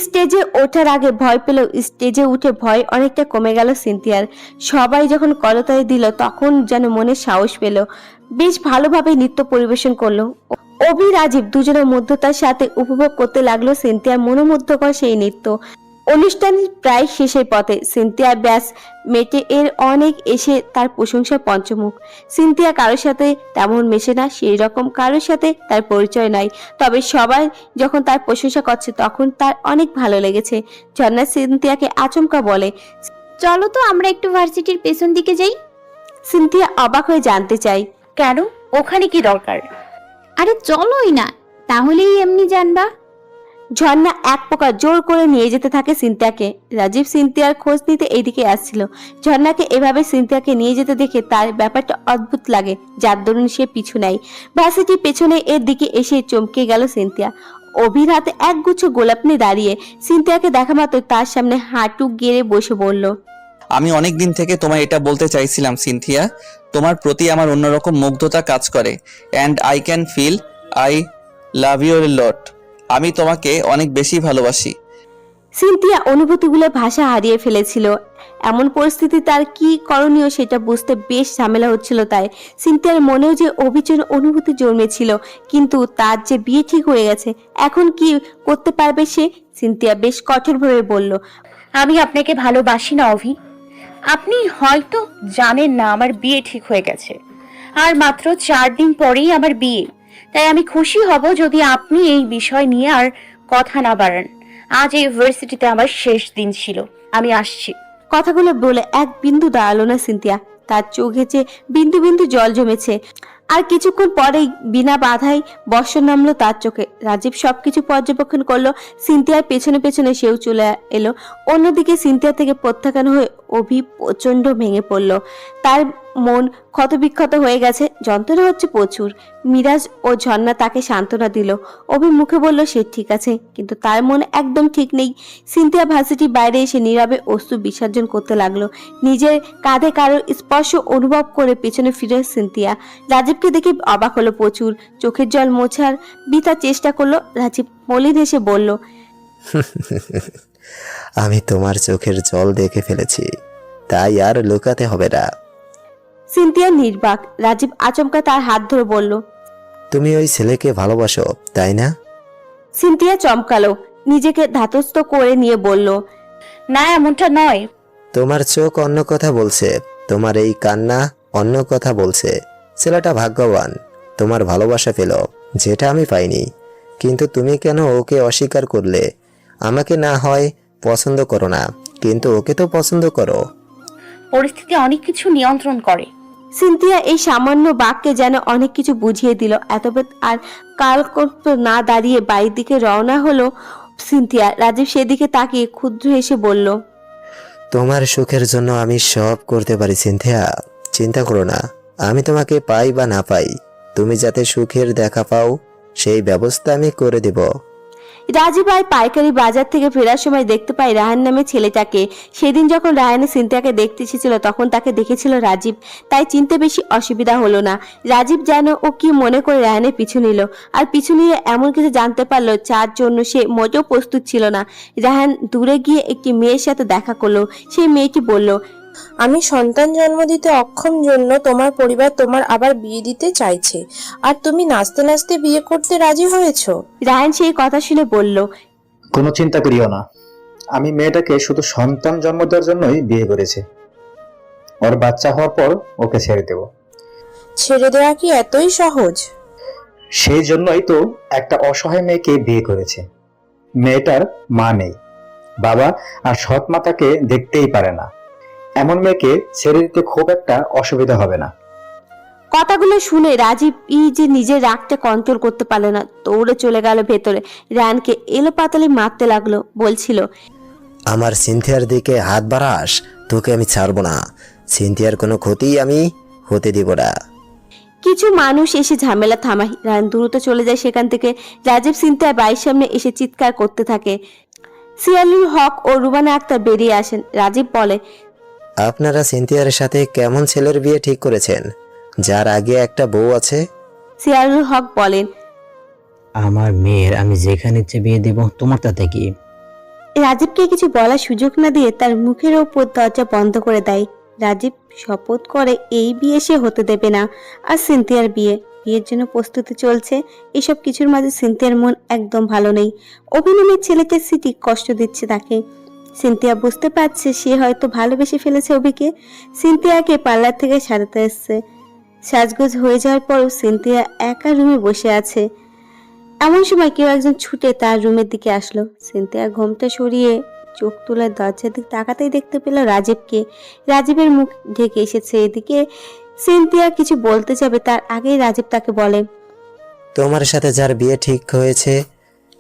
স্টেজে ওঠার আগে ভয় পেলেও স্টেজে উঠে ভয় অনেকটা কমে গেল সিনথিয়ার। সবাই যখন করতালি দিল তখন যেন মনে সাহস পেল। বেশ ভালোভাবে নৃত্য পরিবেশন করলো। অভি, রাজীব দুজনের মধ্যতার সাথে উপভোগ করতে লাগলো সিনথিয়ার মনোমুগ্ধকর সেই নৃত্য। অনুষ্ঠান প্রায় শেষের পথে। সিনথিয়া ব্যাস মেটে এর অনেক এসে তার প্রশংসা পঞ্চমুখ। সিনথিয়া কারোর সাথে তেমন মেশে না, সেই রকম কারোর সাথে তার পরিচয় নাই, তবে সবাই যখন তার প্রশংসা করছে তখন তার অনেক ভালো লেগেছে। ঝর্ণা সিনথিয়াকে আচমকা বলে, চলো তো আমরা একটু ভার্সিটির পেছন দিকে যাই। সিনথিয়া অবাক হয়ে জানতে চাই, কেন, ওখানে কি দরকার? আরে চলোই না, তাহলেই এমনি জানবা। ঝর্ণা এক প্রকার জোর করে নিয়ে যেতে থাকে সিনথিয়াকে। রাজীব সিনথিয়ার খোঁজ নিতে এইদিকে আসছিল। ঝর্ণাকে এভাবে সিনথিয়াকে নিয়ে যেতে দেখে তার ব্যাপারটা অদ্ভুত লাগে, যার দরুন সে পিছু নেয়। ভার্সিটির পেছনে এর দিকে এসে চমকে গেল সিনথিয়া। অভির হাতে একগুচ্ছ গোলাপ নিয়ে দাঁড়িয়ে সিনথিয়াকে দেখা মাত্র তার সামনে হাঁটু গেড়ে বসে বলল, আমি অনেক দিন থেকে তোমায় এটা বলতে চাইছিলাম সিনথিয়া, তোমার প্রতি আমার অন্যরকম মুগ্ধতা কাজ করে। And I can feel I love you a lot. আমি তোমাকে অনেক বেশি ভালোবাসি। সিনথিয়া অনুভূতিগুলো ভাষা হারিয়ে ফেলেছিল। এমন পরিস্থিতি তার কি করণীয় সেটা বুঝতে বেশ ঝামেলা হচ্ছিল। তাই সিনথিয়ার মনেও যে অভিযোগ অনুভূতি জন্মেছিল, কিন্তু তার যে বিয়ে ঠিক হয়ে গেছে, এখন কি করতে পারবে সে? সিনথিয়া বেশ কঠোরভাবে বলল, আমি আপনাকে ভালোবাসি না অভি। আপনি হয়তো জানেন না আমার বিয়ে ঠিক হয়ে গেছে, আর মাত্র 4 দিন পরেই আমার বিয়ে। তাই আমি খুশি হব যদি আপনি এই বিষয় নিয়ে আর কথা না বাড়ান। আজ এই ইউনিভার্সিটিতে আমার শেষ দিন ছিল, আমি আসছি। কথাগুলো বলে এক বিন্দু দাঁড়ালো না সিনথিয়া। তার চোখে যে বিন্দু বিন্দু জল জমেছে। আর কিছুক্ষণ পরেই বিনা বাধাই বর্ষণ নামলো তার চোখে। রাজীব সবকিছু পর্যবেক্ষণ করলো। সিনথিয়ার পেছনে পেছনে সেও চলে এলো। অন্যদিকে সিনথিয়া থেকে প্রত্যাখ্যান হয়ে অভি প্রচন্ড ভেঙে পড়লো। তার মন ক্ষতবিক্ষত হয়ে গেছে, যন্ত্রণা হচ্ছে প্রচুর। মিরাজ ও ঝর্ণা তাকে সান্ত্বনা দিল। অভি মুখে বলল সে ঠিক আছে, কিন্তু তার মন একদম ঠিক নেই। সিনথিয়া ভার্সিটির বাইরে এসে নীরবে অশ্রু বিসর্জন করতে লাগলো। নিজের কাঁধে কারোর স্পর্শ অনুভব করে পেছনে ফিরে সিনথিয়া। রাজীবকে দেখে অবাক হলো প্রচুর। চোখের জল মোছার বৃথা চেষ্টা করলো। রাজীব মলিন হেসে বলল, আমি তোমার চোখের জল দেখে ফেলেছি, তাই আর লুকাতে হবে না। সিনথিয়া নির্বাক। রাজীব আচমকা তার হাত ধরে বলল, তুমি ওই ছেলেকে ভালোবাসো, তাই না? সিনথিয়া চমকালো, নিজেকে ধাতস্থ করে নিয়ে বলল, না, এমনটা নয়। তোমার চোখ অন্য কথা বলছে, তোমার এই কান্না অন্য কথা বলছে। ছেলেটা ভাগ্যবান, তোমার ভালোবাসা পেল, যেটা আমি পাইনি। কিন্তু তুমি কেন ওকে অস্বীকার করলে? আমাকে না হয় পছন্দ করো না, কিন্তু ওকে তো পছন্দ করো। পরিস্থিতি অনেক কিছু নিয়ন্ত্রণ করে। সিনথিয়া এই সামান্য বাক্যে যেন অনেক কিছু বুঝিয়ে দিল। এতবেদ আর কাল না দাঁড়িয়ে বাড়ির দিকে রওনা হলো। সিনথিয়া। রাজীব সেদিকে তাকিয়ে ক্ষুদ্র হেসে বলল, তোমার সুখের জন্য আমি সব করতে পারি সিনথিয়া, চিন্তা করো না। আমি তোমাকে পাই বা না পাই, তুমি যাতে সুখের দেখা পাও সেই ব্যবস্থা আমি করে দেব। রাজীব আর পাইকারি বাজার থেকে ফেরার সময় দেখতে পায় রাহান নামে ছেলেটাকে। সেদিন যখন রাহানে সিনথিয়াকে দেখতে এসেছিল তখন তাকে দেখেছিল রাজীব, তাই চিনতে বেশি অসুবিধা হলো না। রাজীব যেন ও কি মনে করে রাহানের পিছু নিল, আর পিছু নিয়ে এমন কিছু জানতে পারলো যার জন্য সে মোটেও প্রস্তুত ছিল না। রাহান দূরে গিয়ে একটি মেয়ের সাথে দেখা করলো। সেই মেয়েটি বলল, আমি সন্তান জন্ম দিতে অক্ষম জন্য তোমার পরিবার তোমার আবার বিয়ে দিতে চাইছে, আর তুমি নাচতে নাচতে বিয়ে করতে রাজি হয়েছো। রাহান সেই কথা শুনে বলল, কোনো চিন্তা করিও না, আমি মেয়েটাকে শুধু সন্তান জন্ম দেওয়ার জন্যই বিয়ে করেছি। ওর বাচ্চা হওয়ার পর ওকে ছেড়ে দেব। ছেড়ে দেওয়া কি এতই সহজ? সেই জন্যই তো একটা অসহায় মেয়েকে বিয়ে করেছে। মেয়েটার মা নেই, বাবা আর সৎ মা তাকে দেখতেই পারে না। এমন মেয়েকে ছেড়ে দিতে খুব একটা অসুবিধা হবে না। কথাগুলো শুনে রাজীব যে নিজের রাগটা কন্ট্রোল করতে পারলো না, দৌড়ে চলে গেল ভেতরে। রায়ানকে এলো পাতালে মারতে লাগলো, বলছিল, আমার সিনথিয়ার দিকে হাত বাড়াস, তোকে আমি ছাড়বো না। সিনথিয়ার কোনো ক্ষতি আমি হতে দিব না। কিছু মানুষ এসে ঝামেলা থামায়। রায়ান দ্রুত চলে যায় সেখান থেকে। রাজীব সিনথিয়ার বাড়ির সামনে এসে চিৎকার করতে থাকে। সিয়ালুল হক ও রুবানা আক্তার বেরিয়ে আসেন। রাজীব বলে, আপনারা সিনথিয়ার সাথে কেমন ছেলের বিয়ে ঠিক করেছেন, যার আগে একটা বউ আছে? সিয়ালুল হক বলেন, আমার মেয়ের আমি যেখানে ইচ্ছে বিয়ে দেব, তোমার তাতে কি? রাজীবকে কিছু বলার সুযোগ না দিয়ে তার মুখের ওপর দরজা বন্ধ করে দেয়। রাজীব শপথ করে এই বিয়ে সে হতে দেবে না। আর সিনথিয়ার বিয়ের জন্য প্রস্তুতি চলছে। এসব কিছুর মাঝে সিনথিয়ার মন একদম ভালো নেই। অভিনবের ছেলেকে সিটি কষ্ট দিচ্ছে তাকে। সিনথিয়া বুঝতে পারছে সে হয়তো ভালোবেসে ফেলেছে অভিকে। সিনথিয়াকে পার্লার থেকে সাজাতে এসছে। সাজগোজ হয়ে যাওয়ার পরও সিনথিয়া একা রুমে বসে আছে। এমন সময় কেউ একজন ছুটে তার রুমের দিকে আসলো। সিনথিয়া ঘোমটা সরিয়ে চোখ তুলে দরজার দিকে তাকাতেই দেখতে পেল রাজীবকে। রাজীবের মুখ ঢেকে এসেছে। এদিকে সিনথিয়া কিছু বলতে যাবে তার আগেই রাজীব তাকে বলে, তোমার সাথে যার বিয়ে ঠিক হয়েছে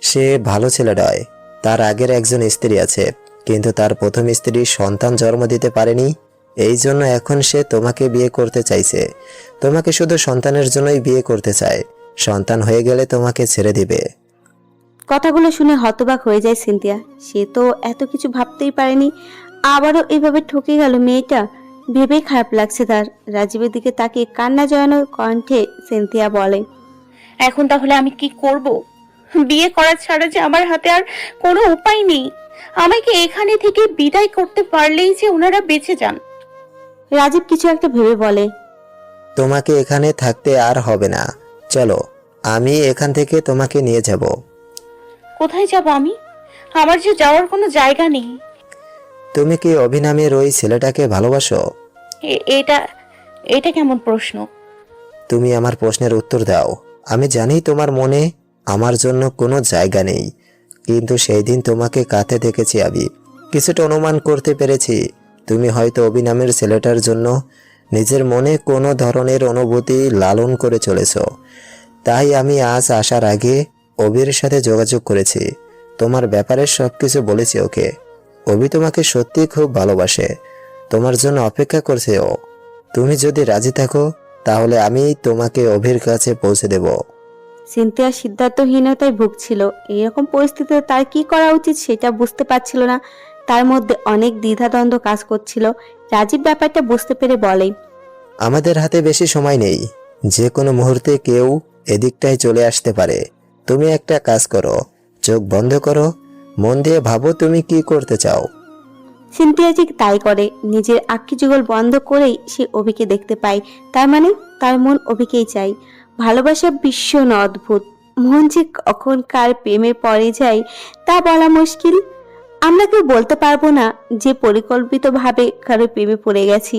সে ভালো ছেলে নয়। তার আগের একজন স্ত্রী আছে, কিন্তু তার প্রথম স্ত্রী সন্তান জন্ম দিতে পারেনি। এই জন্য এখন সে তোমাকে বিয়ে করতে চাইছে। তোমাকে শুধু সন্তানের জন্যই বিয়ে করতে চায়। সন্তান হয়ে গেলে তোমাকে ছেড়ে দিবে। কথাগুলো শুনে হতবাক হয়ে যায় সিনথিয়া। সে তো এত কিছু ভাবতেই পারেনি, আবারও এভাবে ঠকে গেল মেয়েটা। ভেবেই খারাপ লাগছে তার। রাজীবের দিকে তাকিয়ে কান্না জড়ানো কণ্ঠে সিনথিয়া বলে, এখন তাহলে আমি কি করব? বিয়ে করা ছাড়া যে আমার হাতে আর কোনো উপায় নেই। আমাকে এখানে থেকে বিদায় করতে পারলেই যে ওনারা বেঁচে যান। রাজীব কিছু একটা ভেবে বলে, তোমাকে এখানে থাকতে আর হবে না, চলো আমি এখান থেকে তোমাকে নিয়ে যাব। কোথায় যাব আমি? আমার যে যাওয়ার কোনো জায়গা নেই। তুমি কি অভিনামের ওই ছেলেটাকে ভালোবাসো? এটা এটা কেমন প্রশ্ন? তুমি আমার প্রশ্নের উত্তর দাও। আমি জানি তোমার মনে আমার জন্য কোনো জায়গা নেই, কিন্তু সেই দিন তোমাকে কাঁদতে দেখেছি। আমি কিছুটা অনুমান করতে পেরেছি তুমি হয়তো অভিনামের ছেলেটার জন্য নিজের মনে কোনো ধরনের অনুভূতি লালন করে চলেছ। তাই আমি আজ আসার আগে অভির সাথে যোগাযোগ করেছি। তোমার ব্যাপারে সবকিছু বলেছি ওকে। অভি তোমাকে সত্যি খুব ভালোবাসে, তোমার জন্য অপেক্ষা করছে ও। তুমি যদি রাজি থাকো তাহলে আমি তোমাকে অভির কাছে পৌঁছে দেব। সিনথিয়া সিদ্ধান্তহীনতায় ভুগছিল। এরকম পরিস্থিতিতে তার কি করা উচিত সেটা বুঝতে পারছিল না। তার মধ্যে অনেক দ্বিধাদ্বন্দ্ব কাজ করছিল। রাজীব ব্যাপারটা বুঝতে পেরে বলে, আমাদের হাতে বেশি সময় নেই, যে কোনো মুহূর্তে কেউ এদিকটায় চলে আসতে পারে। তুমি একটা কাজ করো, চোখ বন্ধ করো, মন দিয়ে ভাবো তুমি কি করতে চাও। সিনথিয়া ঠিক তাই করে। নিজের আঁকি যুগল বন্ধ করেই সে অভিকে দেখতে পায়। তার মানে তার মন অভিকেই চাই। ভালোবাসা ভীষণ অদ্ভুত। মন যে কখন কার প্রেমে পড়ে যায় তা বলা মুশকিল। আমরা কেউ বলতে পারবো না যে পরিকল্পিতভাবে কারো প্রেমে পড়ে গেছি।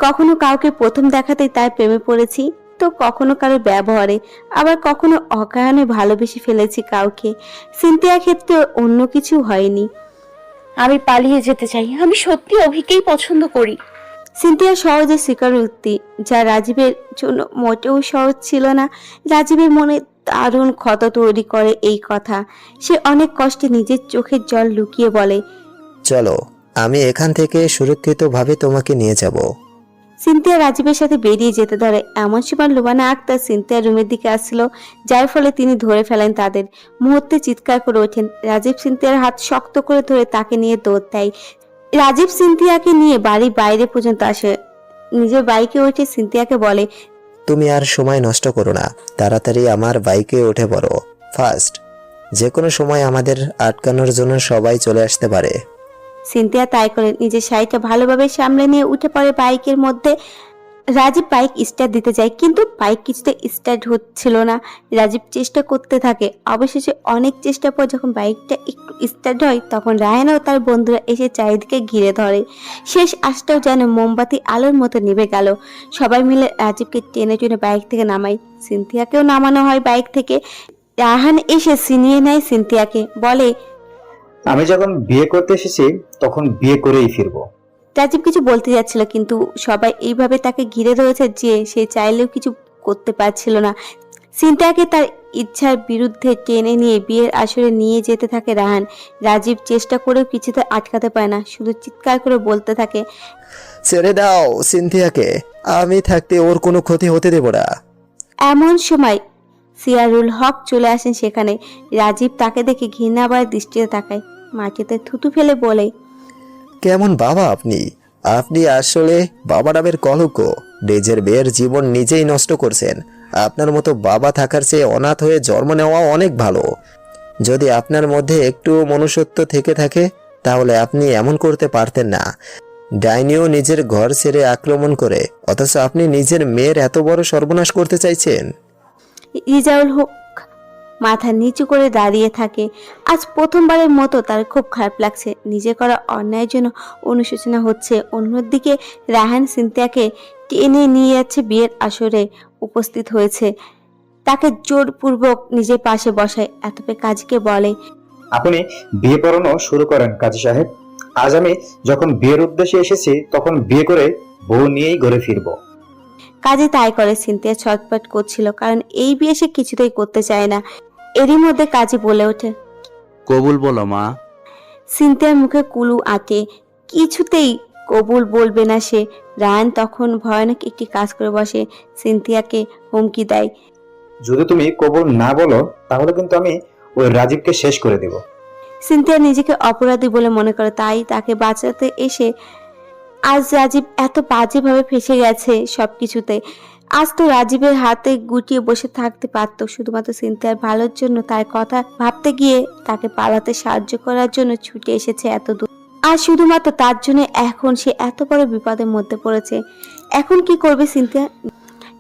কখনো কাউকে প্রথম দেখাতেই তার প্রেমে পড়েছি, তো কখনো কারো ব্যবহারে, আবার কখনো অকারণে ভালোবেসে ফেলেছি কাউকে। সিনথিয়ার ক্ষেত্রে অন্য কিছু হয়নি। আমি পালিয়ে যেতে চাই। আমি সত্যি অভিকেই পছন্দ করি। সিনথিয়া সহজে স্বীকারোক্তি, যা রাজীবের জন্য মোটেও সহজ ছিল না। রাজীবের মনে দারুণ ক্ষত তৈরি করে এই কথা। সে অনেক কষ্টে নিজের চোখের জল লুকিয়ে বলে, চলো, আমি এখান থেকে সুরক্ষিতভাবে তোমাকে নিয়ে যাব। সিনথিয়া রাজীবের সাথে বেরিয়ে যেতে ধরে। এমন সময় লুবানা আক্তার সিনথিয়ার রুমের দিকে আসছিল, যার ফলে তিনি ধরে ফেলেন তাদের। মুহূর্তে চিৎকার করে ওঠেন। রাজীব সিনথিয়ার হাত শক্ত করে ধরে তাকে নিয়ে দৌড় দেয়। রাজীব সিনথিয়াকে নিয়ে বাড়ির বাইরে পর্যন্ত আসে। নিজের বাইকে উঠে সিনথিয়াকে বলে, তুমি আর সময় নষ্ট করো না, তাড়াতাড়ি আমার বাইকে উঠে পড়ো ফার্স্ট। যে কোনো সময় আমাদের আটকানোর জন্য সবাই চলে আসতে পারে। সিনথিয়া তাই করে নিজের শাড়িটা ভালোভাবে সামলে নিয়ে উঠে পড়ে বাইকের মধ্যে। রাজীব বাইক স্টার্ট দিতে যায়, কিন্তু বাইক কিছুতে স্টার্ট হচ্ছিল না। রাজীব চেষ্টা করতে থাকে। অবশেষে অনেক চেষ্টার পর যখন বাইকটা একটু স্টার্ট হয়, তখন রায়হান ও তার বন্ধুরা এসে চারিদিকে ঘিরে ধরে। শেষ আশটাও যেন মোমবাতি আলোর মতো নিভে গেল। সবাই মিলে রাজীবকে টেনে টেনে বাইক থেকে নামায়। সিনথিয়াকেও নামানো হয় বাইক থেকে। রায়হান এসে ছিনিয়ে নেয় সিনথিয়াকে, বলে, আমি যখন বিয়ে করতে এসেছি তখন বিয়ে করেই ফিরবো। রাজীব কিছু বলতে যাচ্ছিল, কিন্তু সবাই এইভাবে তাকে ঘিরে ধরেছে যে সে চাইলেও কিছু করতে পারছিল না। সিনথিয়াকে তার ইচ্ছার বিরুদ্ধে টেনে নিয়ে বিয়ের আসরে নিয়ে যেতে থাকে রায়হান। রাজীব চেষ্টা করেও কিছুতে আটকাতে পারে না, শুধু চিৎকার করে বলতে থাকে, ছেড়ে দাও সিনথিয়াকে, আমি থাকতে ওর কোনো ক্ষতি হতে দেব না। এমন সময় সিয়ারুল হক চলে আসেন সেখানে। রাজীব তাকে দেখে ঘৃণাবার দৃষ্টিতে তাকায়, মাটিতে থুতু ফেলে বলে, কেমন বাবা আপনি? আপনি আসলে বাবা নামের কলঙ্ক। নিজের মেয়ের জীবন নিজেই নষ্ট করছেন। আপনার মতো বাবা থাকার চেয়ে অনাথ হয়ে জন্ম নেওয়া অনেক ভালো। যদি আপনার মধ্যে একটু মনুষ্যত্ব থেকে থাকে তাহলে আপনি এমন করতে পারতেন না। ডাইনিও নিজের ঘর ছেড়ে আক্রমণ করে, অথচ আপনি নিজের মেয়ের এত বড় সর্বনাশ করতে চাইছেন। রিজাউল হক মাথা নিচু করে দাঁড়িয়ে থাকে। আজ প্রথমবারের মতো তার খুব খারাপ লাগছে। নিজে করা অন্যায়ের জন্য অনুশোচনা হচ্ছে। অন্যদিকে রায়হান সিনথিয়াকে টেনে নিয়ে যাচ্ছে, বিয়ের আসরে উপস্থিত হয়েছে। তাকে জোরপূর্বক নিজের পাশে বসায়। এতপে কাজীকে বলে, আপনি বিয়ে পড়ানো শুরু করেন কাজী সাহেব। আজ আমি যখন বিয়ের উদ্দেশ্যে এসেছি তখন বিয়ে করে বউ নিয়েই ঘরে ফিরবো। কাজে তাই করে। সিনথিয়া ছটপট করছিল, কারণ এই বিয়ে সে কিছুতেই করতে চায় না। এরই মধ্যে কাজী বলে ওঠে, কবুল বলো মা। সিনথিয়ার মুখে কুলু আটে, কিছুতেই কবুল বলবে না সে। রায়ান তখন ভয়ানক একটি কাজ করে বসে। সিনথিয়াকে হুমকি দেয়, যদি তুমি কবুল না বলো তাহলে কিন্তু আমি ওই রাজীবকে শেষ করে দেব। সিনথিয়া নিজেকে অপরাধী বলে মনে করে, তাই তাকে বাঁচাতে এসে আজ রাজীব এত বাজেভাবে ফেসে গেছে সবকিছুতে। আজ তো রাজীবের হাতে গুটিয়ে বসে থাকতে পারত, শুধুমাত্র সিনথিয়ার ভালোর জন্য। তার কথা ভাবতে গিয়ে তাকে পালাতে সাহায্য করার জন্য ছুটে এসেছে এত দূর। আর শুধুমাত্র তার জন্য এখন সে এত বড় বিপদের মধ্যে পড়েছে। এখন কি করবে সিনথিয়া?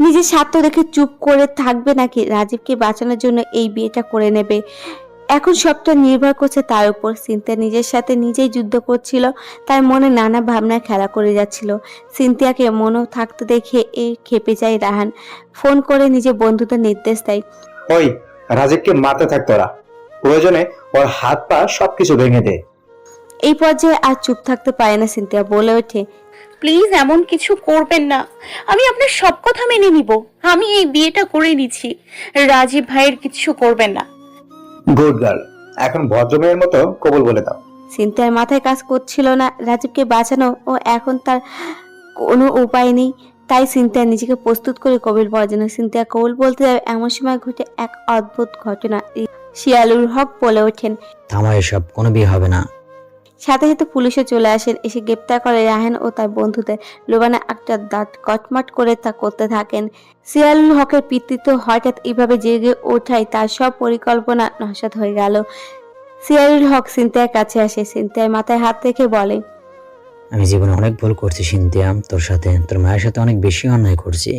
নিজের স্বার্থ দেখে চুপ করে থাকবে নাকি রাজীবকে বাঁচানোর জন্য এই বিয়েটা করে নেবে? এখন সবটা নির্ভর করছে তার উপর। সিনথিয়া নিজের সাথে নিজেই যুদ্ধ করছিল। তার মনে নানা ভাবনায় খেলা করে যাচ্ছিল। সিনথিয়াকে মনেও থাকতে দেখে খেপে যায় রায়হান। ফোন করে নিজের বন্ধুদের নির্দেশ দেয়, ওই রাজীবকে মারতে থাক তোরা, প্রয়োজনে ওর হাত পা সবকিছু ভেঙে দে। এই পর্যায়ে আর চুপ থাকতে পারে না সিনথিয়া, বলে ওঠে, প্লিজ এমন কিছু করবেন না। আমি আপনার সব কথা মেনে নিব। আমি এই বিয়েটা করে নিচ্ছি। রাজীব ভাইয়ের কিছু করবেন না। গুড গার্ল, এখন ভদ্রমেয়ের মতো কবুল বলে দাও। সিনথিয়ার মাথায় কাজ করছিল না রাজীবকে বাঁচানো, ও এখন তার কোনো উপায় নেই। তাই সিনথিয়া নিজেকে প্রস্তুত করে কবুল বলার জন্য সিনথিয়া কবুল বলতে যাবে, এমন সময় ঘটে এক অদ্ভুত ঘটনা। শিয়ালুল হক বলে ওঠেন, থামো, এসব কোনো বিয়ে হবে না। সাথে সাথে পুলিশে চলে আসেন, এসে গ্রেপ্তার করে রায়হান ও তার বন্ধুদের। লুবানা একটা দাঁত কটমাট করে তা করতে থাকেন। সিয়ালুল হকের পিতৃত্ব হঠাৎ এইভাবে জেগে ওঠায় তার সব পরিকল্পনা নস্যাৎ হয়ে গেল। সিয়ালুল হক সিনথিয়ার কাছে আসে, সিনথিয়ার মাথায় হাত রেখে বলে, আমি জীবনে অনেক ভুল করছি সিনথিয়া, তোর সাথে, তোর মায়ের সাথে অনেক বেশি অন্যায় করছি।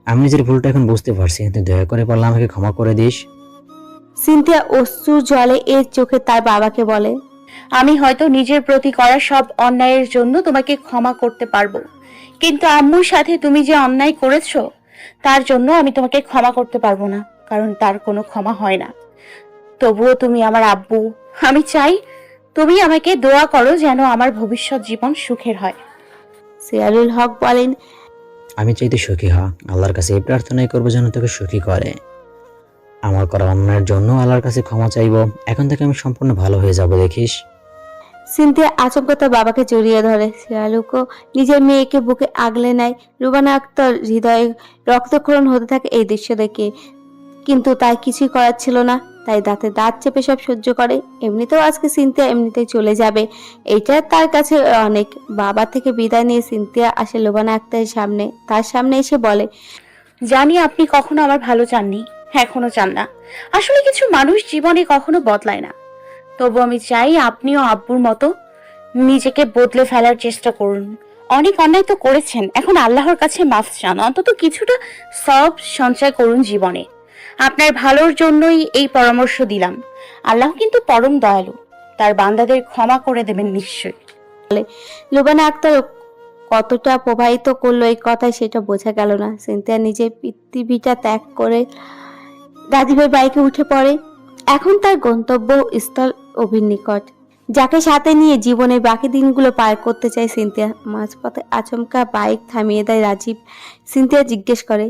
আমি নিজের ভুলটা এখন বুঝতে পারছি, তুই দয়া করে পারলে আমাকে ক্ষমা করে দিস। সিনথিয়া অশ্রু জলে এর চোখে তার বাবাকে বলে, আমি হয়তো নিজের প্রতি করা সব অন্যায়ের জন্য তোমাকে ক্ষমা করতে পারবো, কিন্তু আম্মুর সাথে তুমি যে অন্যায় করেছো তার জন্য আমি তোমাকে ক্ষমা করতে পারবো না, কারণ তার কোনো ক্ষমা হয় না। তবুও তুমি আমার আব্বু। আমি চাই তুমি আমাকে দোয়া করো যেন আমার ভবিষ্যৎ জীবন সুখের হয়। সিয়ালুল হক বলেন, আমি চাইতে সুখী হ, আল্লাহর কাছে এই প্রার্থনাই করবো যেন তোকে সুখী করে। আমার করা অন্যায়ের জন্য আল্লাহর কাছে ক্ষমা চাইবো। এখন থেকে আমি সম্পূর্ণ ভালো হয়ে যাব, দেখিস। সিনথিয়া আচমকা তার বাবাকে জড়িয়ে ধরে। শাহরুখও নিজের মেয়েকে বুকে আগলে নেয়। রুবানা আক্তার হৃদয়ে রক্তক্ষরণ হতে থাকে এই দৃশ্য দেখে, কিন্তু তাই কিছুই করার ছিল না। তাই দাঁতে দাঁত চেপে সব সহ্য করে। এমনিতেও আজকে সিনথিয়া এমনিতেই চলে যাবে, এইটা তার কাছে অনেক। বাবা থেকে বিদায় নিয়ে সিনথিয়া আসে রুবানা আক্তারের সামনে। তার সামনে এসে বলে, জানি আপনি কখনো আমার ভালো চাননি, এখনো চান না। আসলে কিছু মানুষ জীবনে কখনো বদলায় না। তবু আমি চাই আপনিও আব্বুর মতো নিজেকে বদলে ফেলার চেষ্টা করুন। অনেক অন্যায় তো করেছেন, এখন আল্লাহর কাছে মাফ চান। অন্তত কিছুটা সব সঞ্চয় করুন জীবনে। আপনার ভালোর জন্যই এই পরামর্শ দিলাম। আল্লাহ কিন্তু পরম দয়ালু, তার বান্দাদের ক্ষমা করে দেবেন নিশ্চয়ই। রুবানা আক্তার কতটা প্রভাবিত করলো এই কথায় সেটা বোঝা গেল না। সিনথিয়া নিজের পৃথিবীটা ত্যাগ করে রাজীবের বাইকে উঠে পড়ে। এখন তার গন্তব্য স্থল অভির নিকট, যাকে সাথে নিয়ে জীবনের বাকি দিনগুলো পার করতে চায় সিনথিয়া। মাঝপথে আচমকা বাইক থামিয়ে দেয় রাজীব। সিনথিয়া জিজ্ঞেস করে,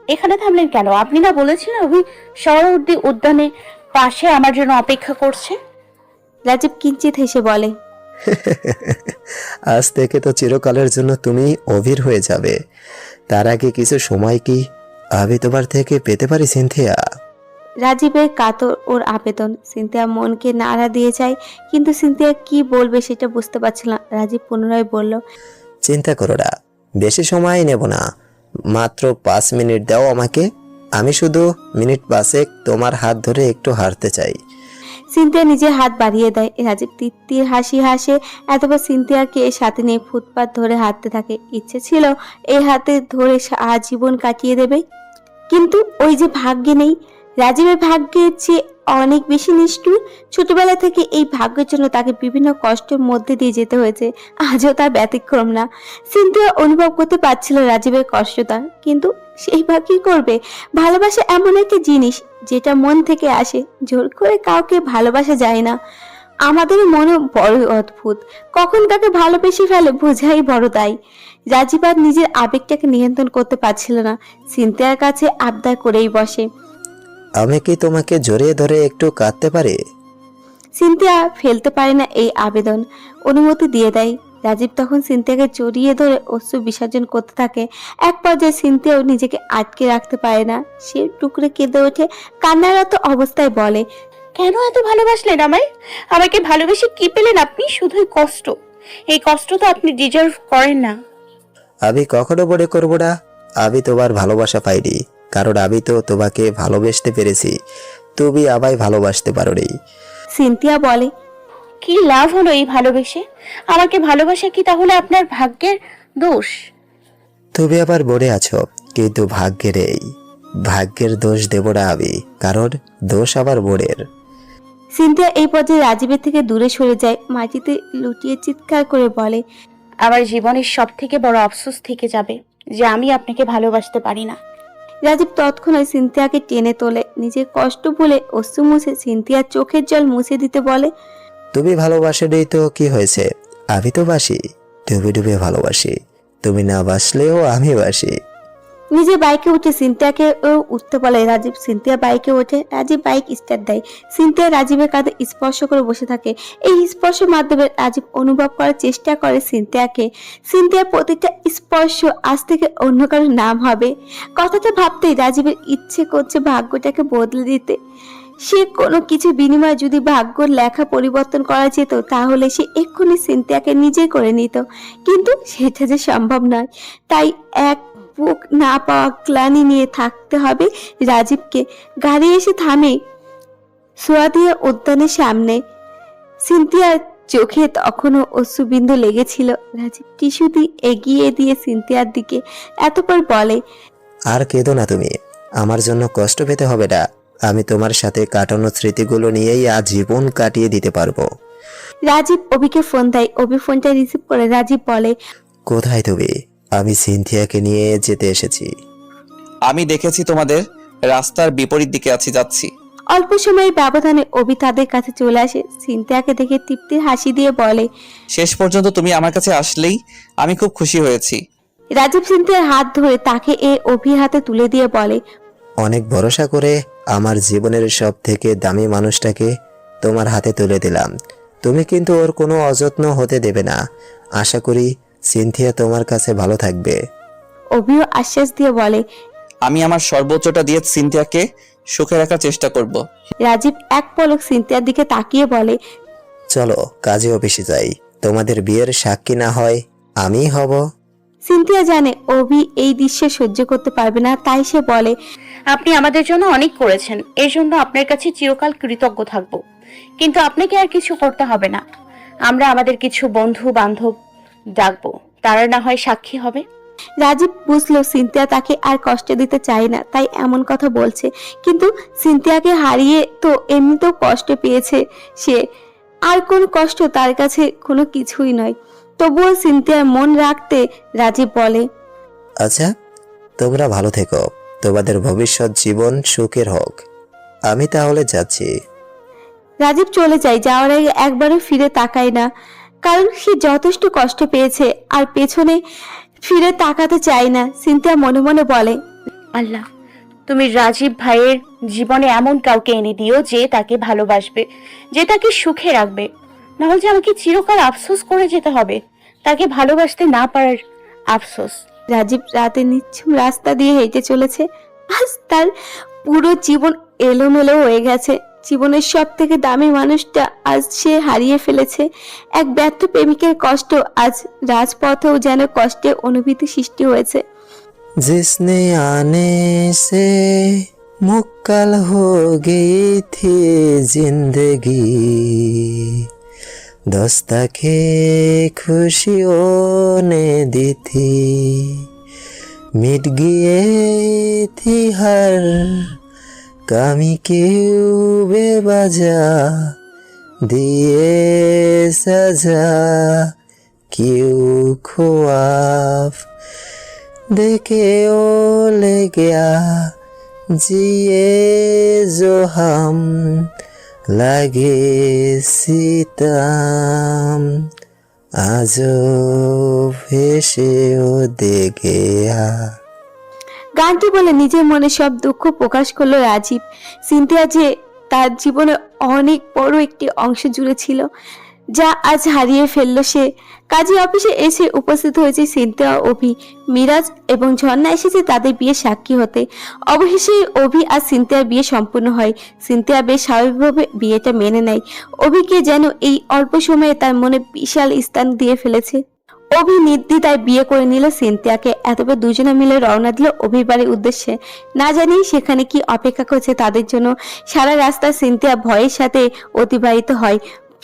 এখানে থামলেন কেন? আপনি না বলেছিলেন অভি শহরউদ্দি উদ্যানের পাশে আমার জন্য অপেক্ষা করছে? রাজীব কিঞ্চিত হেসে বলে, আজ থেকে তো চিরকালের জন্য তুমি অভির হয়ে যাবে। তার আগে কিছু সময় কি আমি তোমার থেকে পেতে পারি সিনথিয়া? রাজীবের কাতর ওর আবেদন। সিনথিয়া মনকে নাড়া দিয়ে যায়, কিন্তু সিনথিয়া কি বলবে সেটা বুঝতে পারছিল না। রাজীব পুনরায় বলল, চিন্তা করো না, বেশি সময় নেব না, মাত্র 5 মিনিট দাও আমাকে। আমি শুধু মিনিট 5 তোমার হাত ধরে একটু হাঁটতে চাই। সিনথিয়া নিজের হাত বাড়িয়ে দেয়। রাজীব তিত্তির হাসি হাসে। এতবার সিনথিয়াকে সাথে নিয়ে ফুটপাত ধরে হাঁটতে থাকে। ইচ্ছে ছিল এই হাতে ধরে আজীবন কাটিয়ে দেবে, কিন্তু ওই যে ভাগ্যে নেই। রাজীবের ভাগ্যের চেয়ে অনেক বেশি নিষ্ঠুর। ছোটবেলা থেকে এই ভাগ্যের জন্য তাকে বিভিন্ন কষ্টের মধ্যে দিয়ে যেতে হয়েছে। আজও তার ব্যতিক্রম না। সিনথিয়া অনুভব করতে পারছিল রাজীবের কষ্টটা, কিন্তু সেই বা কি করবে? ভালোবাসা এমন একটা জিনিস যেটা মন থেকে আসে, জোর করে কাউকে ভালোবাসা যায় না। আমাদের মনও বড় অদ্ভুত, কখন তাকে ভালোবেসে ফেলে বোঝাই বড় দায়। রাজীব আর নিজের আবেগটাকে নিয়ন্ত্রণ করতে পারছিল না। সিনথিয়ার কাছে আবদার করেই বসে, আমি কি তোমাকে জড়িয়ে ধরে একটু কাঁদতে পারি? সিনথিয়া ফেলতে পারে না এই আবেদন, অনুমতি দিয়ে দেয়। রাজীব তখন সিনথিয়াকে জড়িয়ে ধরে অশ্রু বিসর্জন করতে থাকে। এক পর্যায়ে সিনথিয়াও নিজেকে আটকে রাখতে পারে না, সে টুকরে কেঁদে ওঠে। কান্নারত অবস্থায় বলে, কেন এত ভালোবাসলেন আমায়? আমাকে ভালোবেসে কি পেলেন আপনি? শুধুই কষ্ট। এই কষ্ট তো আপনি ডিজার্ভ করেন না। আমি কখনো মনে করবো না আমি তোমার ভালোবাসা পাইনি, কারণ আমি তো তোমাকে ভালোবাসতে পেরেছি, তুমি আমায় ভালোবাসতে পারোনি। সিনথিয়া বলে, কি লাভ হলো এই ভালোবেসে? আমাকে ভালোবাসা কি তাহলে আপনার ভাগ্যের দোষ? তুমি আবার মনে আছো, কিন্তু ভাগ্যের ভাগ্যের দোষ দেব না আমি, কারণ দোষ আমার বোনের। সিনথিয়া এই পর্যায়ে রাজীবের থেকে দূরে সরে যায়। মাটিতে লুটিয়ে চিৎকার করে বলে, আমার জীবনের সব থেকে বড় আফসোস থেকে যাবে যে আমি আপনাকে ভালোবাসতে পারি না। রাজীব তৎক্ষণাৎ সিনথিয়াকে টেনে তোলে। নিজের কষ্ট বলে অশ্রু মুছে সিনথিয়ার চোখের জল মুছে দিতে বলে, তুমি ভালোবাসোনি তো কি হয়েছে, আমি তো বাসি, ডুবে ডুবে ভালোবাসি, তুমি না বাসলেও আমি বাসি। নিজে বাইকে উঠে সিনথিয়াকে উঠতে বলে রাজীব। সিনথিয়া বাইকে ওঠে। রাজীব বাইক স্টার্ট দেয়। সিনথিয়া রাজীবের কাঁধে স্পর্শ করে বসে থাকে। এই স্পর্শের মাধ্যমে রাজীব অনুভব করার চেষ্টা করে সিনথিয়াকে। সিনথিয়ার প্রতিটা স্পর্শ আজ থেকে অন্য কারোর নাম হবে। কথাটা ভাবতেই রাজীবের ইচ্ছে করছে ভাগ্যটাকে বদলে দিতে। সে কোনো কিছু বিনিময়ে যদি ভাগ্যর লেখা পরিবর্তন করা যেত, তাহলে সে এক্ষুনি সিনথিয়াকে নিজে করে নিত, কিন্তু সেটা যে সম্ভব নয়। তাই এক বুক না পাওয়া গ্লানি নিয়ে থাকতে হবে রাজীবকে। গাড়ি এসে থামে সোয়াদিয়া উদ্যানের সামনে। সিনথিয়ার চোখে তখনও অশ্রুবিন্দু লেগেছিল। রাজীব টিস্যু দিয়ে এগিয়ে দিয়ে সিনথিয়ার দিকে এতপর বলে, আর কেঁদো না তুমি, আমার জন্য কষ্ট পেতে হবে না, আমি তোমার সাথে কাটানো স্মৃতিগুলো নিয়েই আজীবন কাটিয়ে দিতে পারবো। রাজীব অভিকে ফোন দেয়। অভি ফোনটা রিসিভ করে রাজীব বলে, কোথায় তুমি? আমি সিনথিয়াকে নিয়ে যেতে এসেছি। আমি দেখেছি তোমাদের রাস্তার বিপরীত দিকে যাচ্ছি। অল্প সময়ের ব্যবধানে অভি তাদের কাছে চলে আসে। সিনথিয়াকে দেখে তৃপ্তির হাসি দিয়ে বলে, শেষ পর্যন্ত তুমি আমার কাছে আসলেই আমি খুব খুশি হয়েছি। রাজীব সিনথিয়ার হাত ধরে তাকে অভির হাতে তুলে দিয়ে বলে, অনেক ভরসা করে আমার জীবনের সব থেকে দামি মানুষটাকে তোমার হাতে তুলে দিলাম। তুমি কিন্তু ওর কোনো অযত্ন হতে দেবে না। আশা করি সিনথিয়া তোমার কাছে ভালো থাকবে। অভিও আশ্বাস দিয়ে বলে। আমি আমার সর্বোচ্চটা দিয়ে সিনথিয়াকে সুখে রাখার চেষ্টা করব। রাজীব এক পলক সিনথিয়ার দিকে তাকিয়ে বলে, চলো কাজে অফিসে যাই। তোমাদের বিয়ের সাক্ষী না হয় আমিই হব। সিনথিয়া জানে অভি এই দৃশ্য সহ্য করতে পারবে না, তাই সে বলে, আপনি আমাদের জন্য অনেক করেছেন, এর জন্য আপনার কাছে চিরকাল কৃতজ্ঞ থাকব। কিন্তু আপনাকে আর কিছু করতে হবে না। আমরা আমাদের কিছু বন্ধু বান্ধব ডাকবো, তারা না হয় সাক্ষী হবে। রাজীব বুঝলো সিনথিয়া তাকে আর কষ্ট দিতে চায় না, তাই এমন কথা বলছে। কিন্তু সিনথিয়াকে হারিয়ে তো এমনিতেও কষ্ট পেয়েছে সে, আর কোনো কষ্ট তার কাছে কোনো কিছুই নয়। তবুও সিনথিয়ার মন রাখতে রাজীব বলে, আচ্ছা, তোমরা ভালো থেকো। তোমাদের ভবিষ্যৎ জীবন সুখের হোক। আমি তাহলে যাচ্ছি। রাজীব চলে যায়। যাওয়ার আগে একবারও ফিরে তাকায় না, কারণ সে যথেষ্ট কষ্ট পেয়েছে আর পেছনে ফিরে তাকাতে চায় না। সিনথিয়া মনে মনে বলে, আল্লাহ, তুমি রাজীব ভাইয়ের জীবনে এমন কাউকে এনে দিও যে তাকে ভালোবাসবে, যে তাকে সুখে রাখবে। নাহলে যে আমাকে চিরকাল আফসোস করে যেতে হবে, তাকে ভালোবাসতে না পারার আফসোস। রাজীব রাতে নিঝুম রাস্তা দিয়ে হেঁটে চলেছে। আজ তার পুরো জীবন এলোমেলো হয়ে গেছে। জীবনের সব থেকে দামি মানুষটা আজ সে হারিয়ে ফেলেছে। এক ব্যর্থ প্রেমিকের কষ্ট আজ রাজপথেও যেন কষ্টের অনুভূতি সৃষ্টি হয়েছে। जिसने आने से मुक्कल हो गई थी जिंदगी, दस्तके खुशियों ने दी थी, मिट गए थी हर कमी क्यों बेवजह, दिए सजा क्यों ख्वाब देखे ओ ले गया, जिए जो हम लगे सीतम, आजो भेषे ओ दे गया। গানটি বলে নিজের মনে সব দুঃখ প্রকাশ করলো রাজীব। সিনথিয়া যে তার জীবনে অনেক বড় একটি অংশ জুড়ে ছিল, যা আজ হারিয়ে ফেললো সে। কাজী অফিসে এসে উপস্থিত হয়েছে সিনথিয়া, অভি, মিরাজ এবং ঝর্ণা এসেছে তাদের বিয়ে সাক্ষী হতে। অবশেষে অভি আর সিনথিয়ার বিয়ে সম্পূর্ণ হয়। সিনথিয়া বেশ স্বাভাবিকভাবে বিয়েটা মেনে নেয়। অভিকে যেন এই অল্প সময়ে তার মনে বিশাল স্থান দিয়ে ফেলেছে। অভি নির্দ্বিধায় বিয়ে করে নিল সিনথিয়াকে। এতবার দুজনে মিলে রওনা দিল অভির বাড়ির উদ্দেশ্যে, না জানি সেখানে কি অপেক্ষা করছে তাদের জন্য। সারা রাস্তা সিনথিয়া ভয়ের সাথে অতিবাহিত হয়।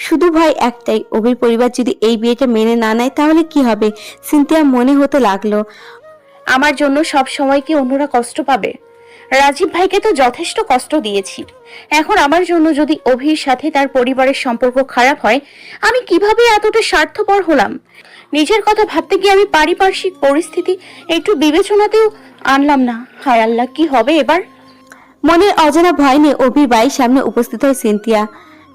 শুধু ভয় একটাই, অভির পরিবার যদি এই বিয়েটা মেনে না নেয় তাহলে কি হবে। সিনথিয়া মনে হতে লাগলো, আমার জন্য সব সময় কি অন্যরা কষ্ট পাবে? রাজীব ভাইকে তো যথেষ্ট কষ্ট দিয়েছি, এখন আমার জন্য যদি অভির সাথে তার পরিবারের সম্পর্ক খারাপ হয়, আমি কিভাবে এতটা স্বার্থপর হলাম? নিজের কথা ভাবতে গিয়ে আমি পারিপার্শ্বিক পরিস্থিতি একটু বিবেচনাতেও আনলাম না। হায় আল্লাহ, কি হবে এবার? মনের অজানা ভয় নিয়ে অভির বাড়ির সামনে উপস্থিত হয় সিনথিয়া।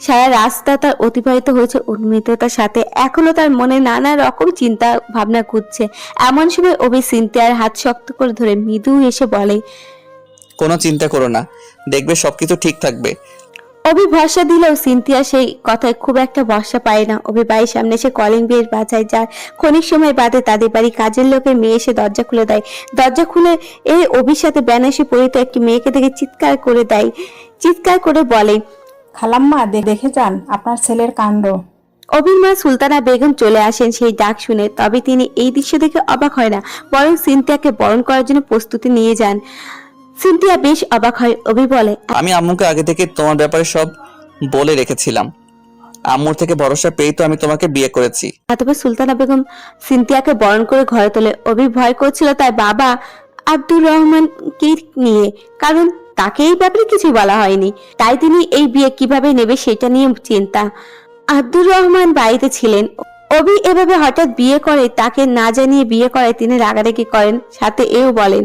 সারা রাস্তা তার অতিবাহিত হয়েছে উন্মিততার সাথে। এখনো তার মনে নানা রকম চিন্তা ভাবনা ঘুরছে। এমন সময় অভি সিনথিয়ার হাত শক্ত করে ধরে মৃদু এসে বলে, কোনো চিন্তা করো না, দেখবে সবকিছু ঠিক থাকবে। অভি ভরসা দিলেও সিনথিয়া সেই কথায় খুব একটা ভরসা পায় না। অভি বাড়ির সামনে এসে কলিং বেল বাজায়, যার ক্ষণিক সময় বাদে তাদের বাড়ি কাজের লোকের মেয়ে এসে দরজা খুলে দেয়। দরজা খুলে এই অভির সাথে বেনারসি পরিহিত একটি মেয়েকে দেখে চিৎকার করে বলে, খালাম্মা দেখে যান আপনার ছেলের কাণ্ড। অভির মা সুলতানা বেগম চলে আসেন সেই ডাক শুনে। তবে তিনি এই দৃশ্য দেখে অবাক হয় না, বরং সিনথিয়াকে বরণ করার জন্য প্রস্তুতি নিয়ে যান। সিনথিয়া বেশ অবাক হয়। অভি বলে, আমি আম্মুকে আগে থেকে তোমার ব্যাপারে সব বলে রেখেছিলাম। আম্মুর থেকে ভরসা পেয়ে তো আমি তোমাকে বিয়ে করেছি। অতঃপর সুলতানা বেগম সিনথিয়াকে বরণ করে ঘরে তোলে। অভি ভয় করছিল তার বাবা আব্দুর রহমানকে নিয়ে, কারণ তাকে এই ব্যাপারে কিছু বলা হয়নি। তাই তিনি এই বিয়ে কিভাবে নেবে সেটা নিয়ে চিন্তা। আব্দুর রহমান বাড়িতে ছিলেন। অভি এভাবে হঠাৎ বিয়ে করে, তাকে না জানিয়ে বিয়ে করে, তিনি রাগারাগি করেন, সাথে এও বলেন,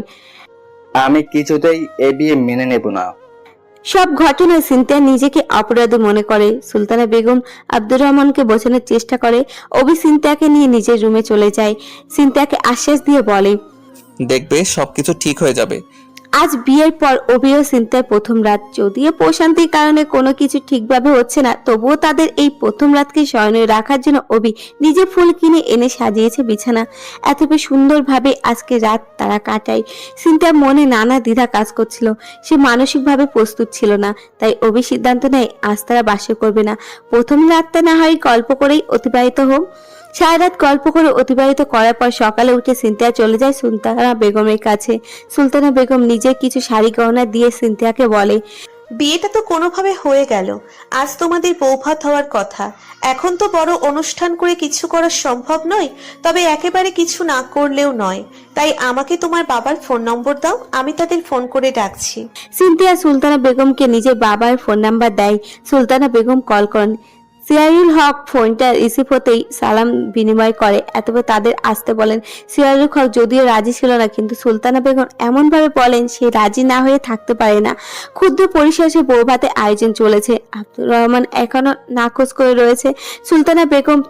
আমি কিছুতেই এ বিয়ে মেনে নেব না। সব ঘটনায় সিনথিয়া নিজেকে অপরাধী মনে করে। সুলতানা বেগম আব্দুর রহমানকে বোঝানোর চেষ্টা করে। অভি সিনথিয়াকে নিয়ে নিজের রুমে চলে যায়। সিনথিয়াকে আশ্বাস দিয়ে বলে, দেখবে সবকিছু ঠিক হয়ে যাবে। আজ বিয়ের পর অভি ও সিনথিয়ার প্রথম রাত। যদিও প্রশান্তির কারণে কোনো কিছু ঠিকভাবে হচ্ছে না, তবুও তাদের এই প্রথম রাতকে স্মরণীয় রাখার জন্য অভি নিজে ফুল কিনে এনে সাজিয়েছে বিছানা। এতটা সুন্দরভাবে আজকে রাত তারা কাটায়। সিনথিয়ার মনে নানা দ্বিধা কাজ করছিল, সে মানসিকভাবে প্রস্তুত ছিল না। তাই অভি সিদ্ধান্ত নেয় আজ তারা বাসর করবে না, প্রথম রাতটা না হয় গল্প করেই অতিবাহিত হোক। সারা রাত গল্প করে অতিবাহিত করার পর সকালে উঠে সিনথিয়া চলে যায় সুলতানা বেগমের কাছে। সুলতানা বেগম নিজের কিছু শাড়ি গহনা দিয়ে সিনথিয়াকে বলে, বিয়েটা তো কোনোভাবে হয়ে গেল, আজ তোমাদের বৌভাত হওয়ার কথা। এখন তো বড় অনুষ্ঠান করে কিছু করা সম্ভব নয়, তবে একেবারে কিছু না করলেও নয়। তাই আমাকে তোমার বাবার ফোন নম্বর দাও, আমি তাদের ফোন করে ডাকছি। সিনথিয়া সুলতানা বেগমকে নিজের বাবার ফোন নাম্বার দেয়। সুলতানা বেগম কল করেন। সিরাজুল হক ফোনটা রিসিভ হতেই সালাম বিনিময় করে, এতবার তাদের আসতে বলেন। সিরাজুল হক যদিও রাজি ছিল না, কিন্তু সুলতানা বেগম এমন ভাবে বলেন সে রাজি না হয়ে থাকতে পারে না। ক্ষুদ্র পরিসরে বৌভাতে আয়োজন চলেছে। আব্দুর রহমান এখনো নাকচ করে রয়েছে। সুলতানা বেগম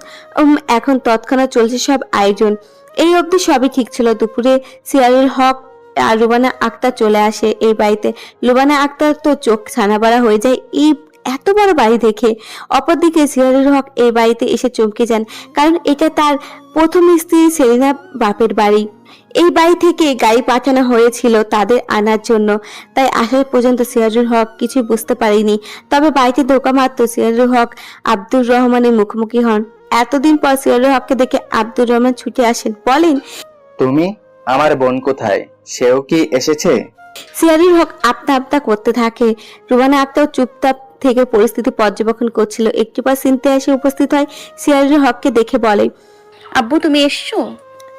এখন তৎক্ষণাৎ চলছে সব আয়োজন। এই অবধি সবই ঠিক ছিল। দুপুরে সিরাজুল হক আর লুবানা আক্তার চলে আসে এই বাড়িতে। লুবানা আক্তার তো চোখ ছানাবাড়া হয়ে যায় এই এত বড় বাড়ি দেখে। অপরদিকে সিরাজুল হক এই বাড়িতে এসে চমকে যান, কারণ এটা তার প্রথম স্ত্রী সেলিনা বাপের বাড়ি। এই বাড়ি থেকে গাড়ি পাঠানো হয়েছিল তাদের আনার জন্য, তাই আসার পর্যন্ত সিরাজুল হক কিছু বুঝতে পারেনি। তবে বাড়িতে ঢোকা মাত্র সিরাজুল হক আব্দুর রহমানের মুখোমুখি হন। এতদিন পর সিরাজুল হককে দেখে আব্দুর রহমান ছুটে আসেন, বলেন, তুমি? আমার বোন কোথায়? সেও কি এসেছে? সিরাজুল হক আপনা আপনা করতে থাকে। রুবানা আক্তার চুপচাপ থেকে পরিস্থিতি পর্যবেক্ষণ করছিল। একটু পর সিনথিয়া এসে উপস্থিত হয়। সিরাজুল হককে দেখে বলে, আব্বু তুমি এসছো?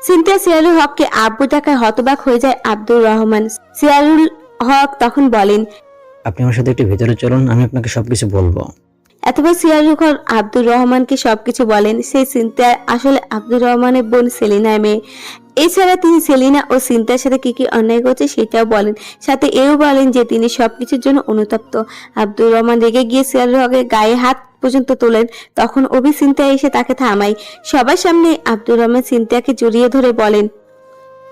সিনথিয়া সিরাজুল হককে আব্বু ডাকায় হতবাক হয়ে যায় আব্দুর রহমান। সিরাজুল হক তখন বলেন, আপনি আমার সাথে একটু ভেতরে চলুন, আমি আপনাকে সবকিছু বলবো। এতবার সিরাজুল হক আব্দুর রহমানকে সবকিছু বলেন। সেই সিনথিয়া আসলে আব্দুর রহমানের বোন সেলিনার মেয়ে। এছাড়া তিনি সেলিনা ও সিনথিয়ার সাথে কি কি অন্যায় করছে সেটাও বলেন। সাথে এও বলেন যে তিনি সবকিছুর জন্য অনুতপ্ত। আব্দুর রহমান রেগে গিয়ে সিরাজুল হকের গায়ে হাত পর্যন্ত তোলেন। তখন অভি সিনথিয়া এসে তাকে থামায়। সবার সামনে আব্দুর রহমান সিনথিয়াকে জড়িয়ে ধরে বলেন,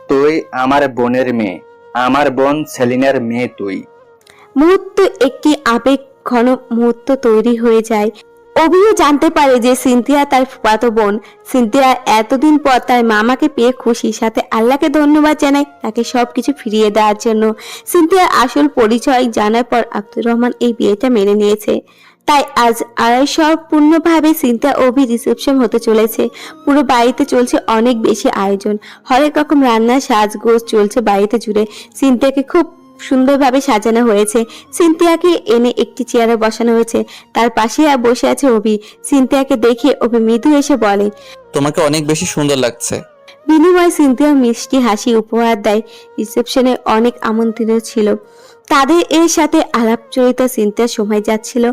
তুই আমার বোনের মেয়ে, আমার বোন সেলিনার মেয়ে তুই। মুহূর্ত একটি আবেগ ঘন মুহূর্ত তৈরি হয়ে যায়। অভিও জানতে পারে যে সিনথিয়া তার ফুফাতো বোন। সিনথিয়া এতদিন পর তার মামাকে পেয়ে খুশি, সাথে আল্লাহকে ধন্যবাদ জানায় তাকে সবকিছু ফিরিয়ে দেওয়ার জন্য। সিনথিয়ার আসল পরিচয় জানার পর আব্দুর রহমান এই বিয়েটা মেনে নিয়েছে। তাই আজ সম্পূর্ণভাবে সিনথিয়া অভি রিসেপশন হতে চলেছে। পুরো বাড়িতে চলছে অনেক বেশি আয়োজন। হরেক রকম রান্নার সাজগোজ চলছে বাড়িতে জুড়ে। সিনথিয়াকে খুব সুন্দরভাবে সাজানো হয়েছে। সিনথিয়াকে এনে একটি চেয়ারে বসানো হয়েছে, তার পাশে বসে আছে অভি। সিনথিয়াকে দেখে অভি মৃদু এসে বলে, তোমাকে অনেক বেশি সুন্দর লাগছে। বিনিময়ে সিনথিয়া মিষ্টি হাসি উপহার দেয়। রিসেপশনে অনেক আমন্ত্রিত ছিল, তাদের এর সাথে আলাপচরিত সিনথিয়ার সময় যাচ্ছিল।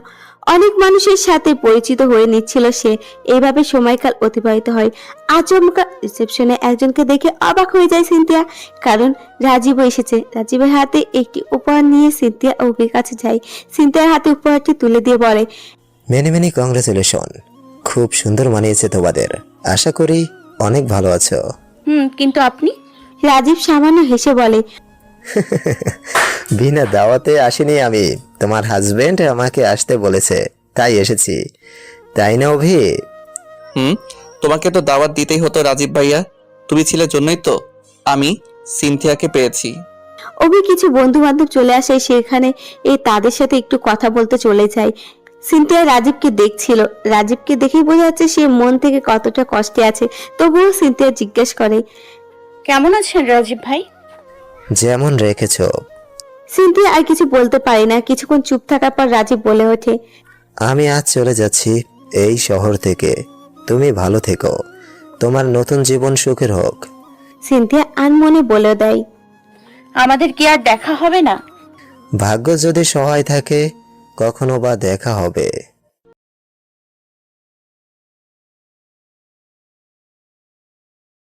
অনেক মানুষের সাথে পরিচিত হয়ে নিচ্ছিল সে। এইভাবে সময়কাল অতিবাহিত হয়। আচমকা রিসেপশনে একজনকে দেখে অবাক হয়ে যায় সিনথিয়া, কারণ রাজীব এসেছে। রাজীবের হাতে একটি উপহার নিয়ে সিনথিয়া অভির কাছে যায়। সিনথিয়ার হাতে উপহারটি তুলে দিয়ে বলে, মেনি মেনি কংগ্রেচুলেশন, খুব সুন্দর মানিয়েছে তোমাদের। আশা করি অনেক ভালো আছো। কিন্তু আপনি? রাজীব সামান্য হেসে বলে, বিনা দাওয়াতে আসিনি আমি, তোমার হাজবেন্ড আমাকে আসতে বলেছে তাই এসেছি, তাই না অভি? তোমাকে তো দাওয়াত দিতেই হতো রাজীব ভাইয়া, তুমি ছিলে জন্যই তো আমি সিনথিয়াকে পেয়েছি। অভি কিছু বন্ধু বান্ধব চলে আসে সেখানে, তাদের সাথে একটু কথা বলতে চলে যায়। সিনথিয়া রাজীবকে দেখছিল। রাজীবকে দেখেই বোঝা যাচ্ছে সে মন থেকে কতটা কষ্টে আছে। তবুও সিনথিয়া জিজ্ঞেস করে, কেমন আছেন রাজীব ভাই? যেমন রেখেছো। সিনথিয়া আর কিছু বলতে পারে না। কিছুক্ষণ চুপ থাকার পর রাজীব বলে ওঠে, আমি আজ চলে যাচ্ছি এই শহর থেকে, তুমি ভালো থেকো, তোমার নতুন জীবন সুখের হোক। সিনথিয়া আনমনে বলে দেয়, আমাদের কি আর দেখা হবে না? ভাগ্য যদি সহায় থাকে কখনো বা দেখা হবে।